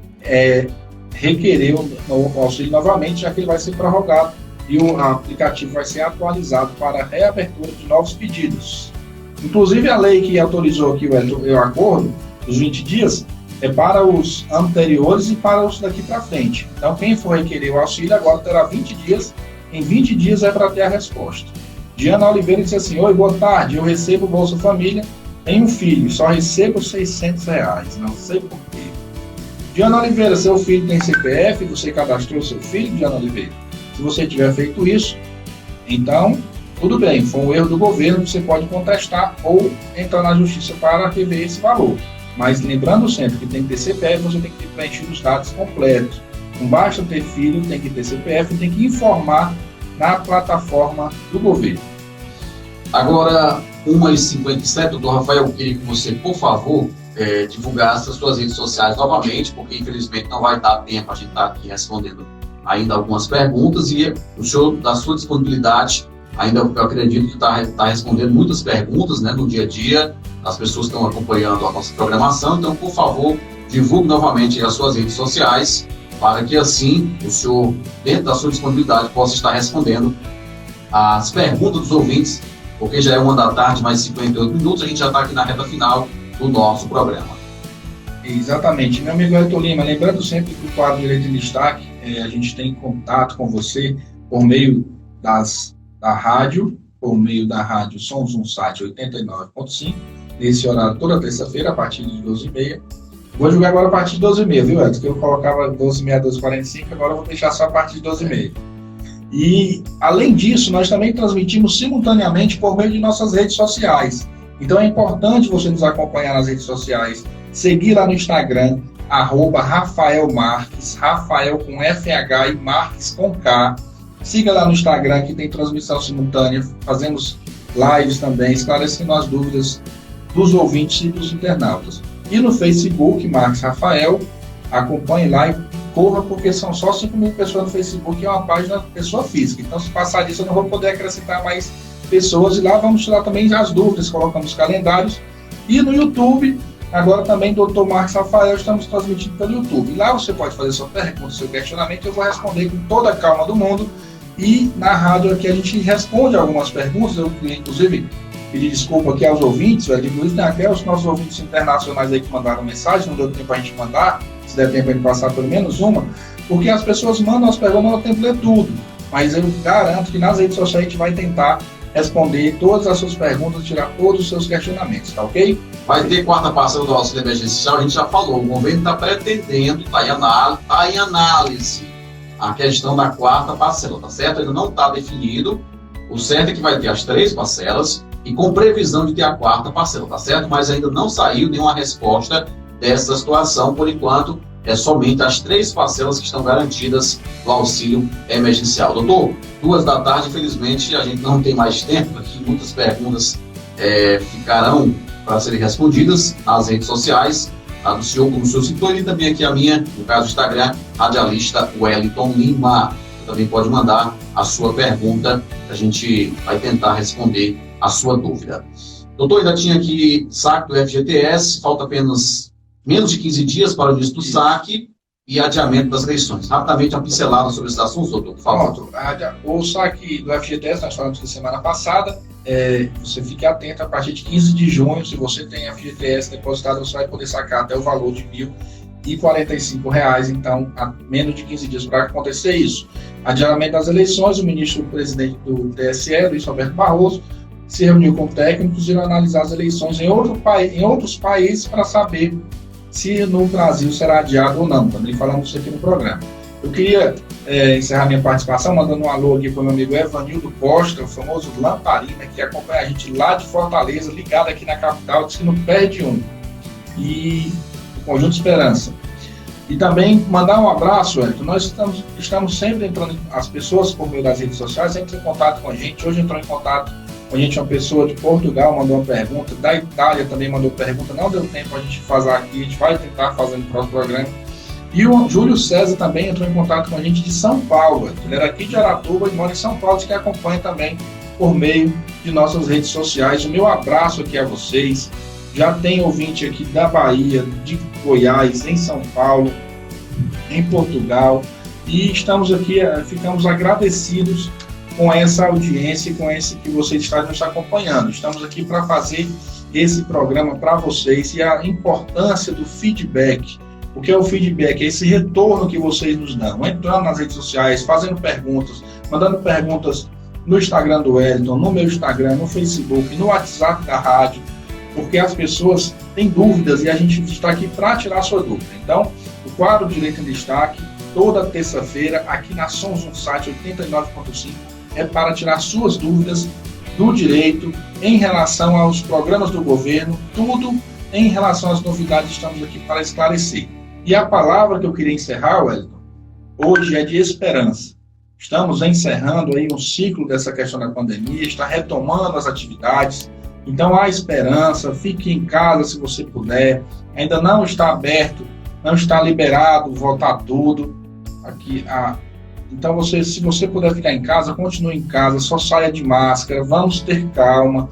requerer o auxílio novamente, já que ele vai ser prorrogado e o aplicativo vai ser atualizado para a reabertura de novos pedidos. Inclusive a lei que autorizou aqui o acordo, os 20 dias, é para os anteriores e para os daqui para frente. Então quem for requerer o auxílio agora terá 20 dias, em 20 dias é para ter a resposta. Diana Oliveira disse assim: oi, boa tarde, eu recebo Bolsa Família, tenho um filho, só recebo R$600, não sei por quê. Diana Oliveira, seu filho tem CPF, você cadastrou seu filho, Diana Oliveira? Se você tiver feito isso, então tudo bem, foi um erro do governo, você pode contestar ou entrar na justiça para rever esse valor. Mas lembrando sempre que tem que ter CPF, você tem que ter preenchido os dados completos. Não basta ter filho, tem que ter CPF, tem que informar na plataforma do governo. Agora, 1h57, doutor Rafael, eu queria que você, por favor, divulgasse as suas redes sociais novamente, porque infelizmente não vai dar tempo a gente estar aqui respondendo ainda algumas perguntas, e o senhor, da sua disponibilidade, ainda eu acredito que está respondendo muitas perguntas, né, no dia a dia, as pessoas estão acompanhando a nossa programação, então, por favor, divulgue novamente as suas redes sociais, para que assim o senhor, dentro da sua disponibilidade, possa estar respondendo as perguntas dos ouvintes, porque já é 1 da tarde, mais 58 minutos, a gente já está aqui na reta final do nosso programa. Exatamente. Meu amigo Elton Lima, lembrando sempre que o quadro Direito em Destaque, a gente tem contato com você por meio da rádio, Sons um Site 89.5, nesse horário toda terça-feira, a partir de 12h30. Vou jogar agora a partir de 12h30, viu, Edson? Que eu colocava 12h30, 12h45, agora eu vou deixar só a partir de 12h30. E, além disso, nós também transmitimos simultaneamente por meio de nossas redes sociais. Então é importante você nos acompanhar nas redes sociais, seguir lá no Instagram, @Rafael Marques, Rafael com FH e Marques com K. Siga lá no Instagram, que tem transmissão simultânea, fazemos lives também, esclarecendo as dúvidas dos ouvintes e dos internautas. E no Facebook, Marques Rafael, acompanhe lá e corra, porque são só 5.000 pessoas no Facebook e é uma página pessoa física. Então, se passar disso, eu não vou poder acrescentar mais pessoas. E lá vamos tirar também as dúvidas, colocamos calendários. E no YouTube, agora também, Dr. Marques Rafael, estamos transmitindo pelo YouTube. E lá você pode fazer sua pergunta, seu questionamento, eu vou responder com toda a calma do mundo. E na rádio aqui a gente responde algumas perguntas. Eu queria, inclusive, pedir desculpa aqui aos ouvintes, inclusive tem até os nossos ouvintes internacionais aí que mandaram mensagem, não deu tempo para a gente mandar, se der tempo a gente passar pelo menos uma, porque as pessoas mandam as perguntas, não dá tempo de ler tudo, mas eu garanto que nas redes sociais a gente vai tentar responder todas as suas perguntas, tirar todos os seus questionamentos, tá ok? Vai ter quarta parcela do auxílio emergencial, a gente já falou, o governo está pretendendo, está em análise a questão da quarta parcela, tá certo? Ainda não está definido, o certo é que vai ter as 3 parcelas, e com previsão de ter a quarta parcela, tá certo? Mas ainda não saiu nenhuma resposta dessa situação, por enquanto, é somente as 3 parcelas que estão garantidas do auxílio emergencial. Doutor, 2 da tarde, infelizmente, a gente não tem mais tempo aqui, muitas perguntas ficarão para serem respondidas nas redes sociais, a do senhor, como o senhor citou, e também aqui a minha, no caso do Instagram, radialista Wellington Lima. Você também pode mandar a sua pergunta, que a gente vai tentar responder a sua dúvida. Doutor, ainda tinha aqui saque do FGTS, falta apenas menos de 15 dias para o início do saque e adiamento das eleições. Rapidamente, uma pincelada sobre esses assuntos, doutor, por favor. Pronto, o saque do FGTS, nós falamos na semana passada, você fique atento, a partir de 15 de junho, se você tem FGTS depositado, você vai poder sacar até o valor de R$ 45, então, há menos de 15 dias para acontecer isso. Adiamento das eleições, o ministro-presidente do TSE, Luiz Roberto Barroso, se reuniu com técnicos e irá analisar as eleições em outros países para saber se no Brasil será adiado ou não. Também falamos isso aqui no programa. Eu queria encerrar minha participação mandando um alô aqui para o meu amigo Evanildo Costa, o famoso Lamparina, que acompanha a gente lá de Fortaleza, ligado aqui na capital, diz que não perde um. E o Conjunto Esperança. E também mandar um abraço, Wellington. Nós estamos sempre entrando, as pessoas por meio das redes sociais entram em contato com a gente. Hoje entrou em contato com a gente uma pessoa de Portugal, mandou uma pergunta, da Itália também mandou pergunta, não deu tempo a gente fazer aqui, a gente vai tentar fazer no próximo programa. E o Júlio César também entrou em contato com a gente de São Paulo. Ele era aqui de Aratuba e mora em São Paulo, que acompanha também por meio de nossas redes sociais. O meu abraço aqui a vocês. Já tem ouvinte aqui da Bahia, de Goiás, em São Paulo, em Portugal. E estamos aqui, ficamos agradecidos com essa audiência, com esse que vocês estão nos acompanhando. Estamos aqui para fazer esse programa para vocês e a importância do feedback. O que é o feedback? É esse retorno que vocês nos dão, entrando nas redes sociais, fazendo perguntas, mandando perguntas no Instagram do Wellington, no meu Instagram, no Facebook, no WhatsApp da rádio, porque as pessoas têm dúvidas e a gente está aqui para tirar a sua dúvida. Então, o quadro Direito em Destaque, toda terça-feira, aqui na Sons Site 89.5, é para tirar suas dúvidas do direito em relação aos programas do governo, tudo em relação às novidades, estamos aqui para esclarecer. E a palavra que eu queria encerrar, Wellington, hoje é de esperança. Estamos encerrando aí um ciclo dessa questão da pandemia, está retomando as atividades, então há esperança, fique em casa se você puder, ainda não está aberto, não está liberado voltar tudo. Então, se você puder ficar em casa, continue em casa, só saia de máscara, vamos ter calma,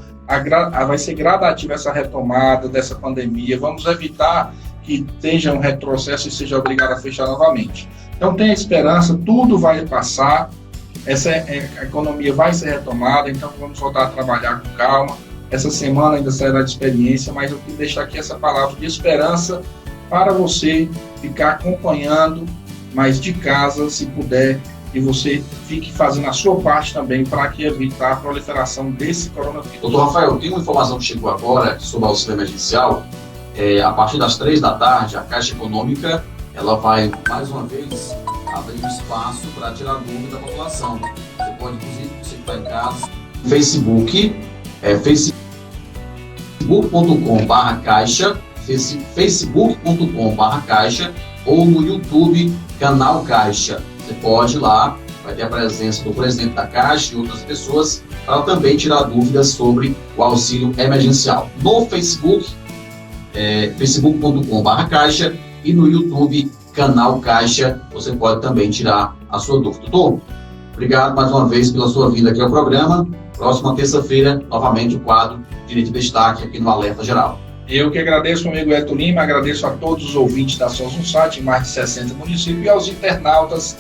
vai ser gradativa essa retomada dessa pandemia, vamos evitar que esteja um retrocesso e seja obrigado a fechar novamente. Então, tenha esperança, tudo vai passar, a economia vai ser retomada, então vamos voltar a trabalhar com calma. Essa semana ainda será de experiência, mas eu queria deixar aqui essa palavra de esperança para você ficar acompanhando, mas de casa, se puder, e você fique fazendo a sua parte também para evitar a proliferação desse coronavírus. Doutor Rafael, tem uma informação que chegou agora sobre o auxílio emergencial. A partir das 3 da tarde, a Caixa Econômica ela vai, mais uma vez, abrir espaço para tirar dúvida da população. Você pode, inclusive, você que está em casa, Facebook, facebook.com/caixa, facebook.com/caixa, ou no YouTube, canal Caixa. Você pode ir lá, vai ter a presença do presidente da Caixa e outras pessoas para também tirar dúvidas sobre o auxílio emergencial. No Facebook, facebook.com/caixa, e no YouTube, canal Caixa, você pode também tirar a sua dúvida. Doutor, obrigado mais uma vez pela sua vinda aqui ao programa. Próxima terça-feira, novamente o quadro Direito em Destaque aqui no Alerta Geral. Eu que agradeço, meu amigo Wellington Lima, agradeço a todos os ouvintes da Sons Site, em mais de 60 municípios, e aos internautas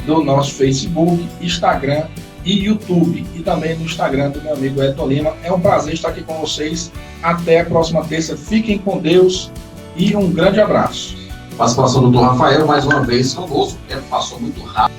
do nosso Facebook, Instagram e YouTube, e também no Instagram do meu amigo Wellington Lima. É um prazer estar aqui com vocês. Até a próxima terça. Fiquem com Deus e um grande abraço. Participação do Dr. Rafael, mais uma vez conosco, o tempo passou muito rápido.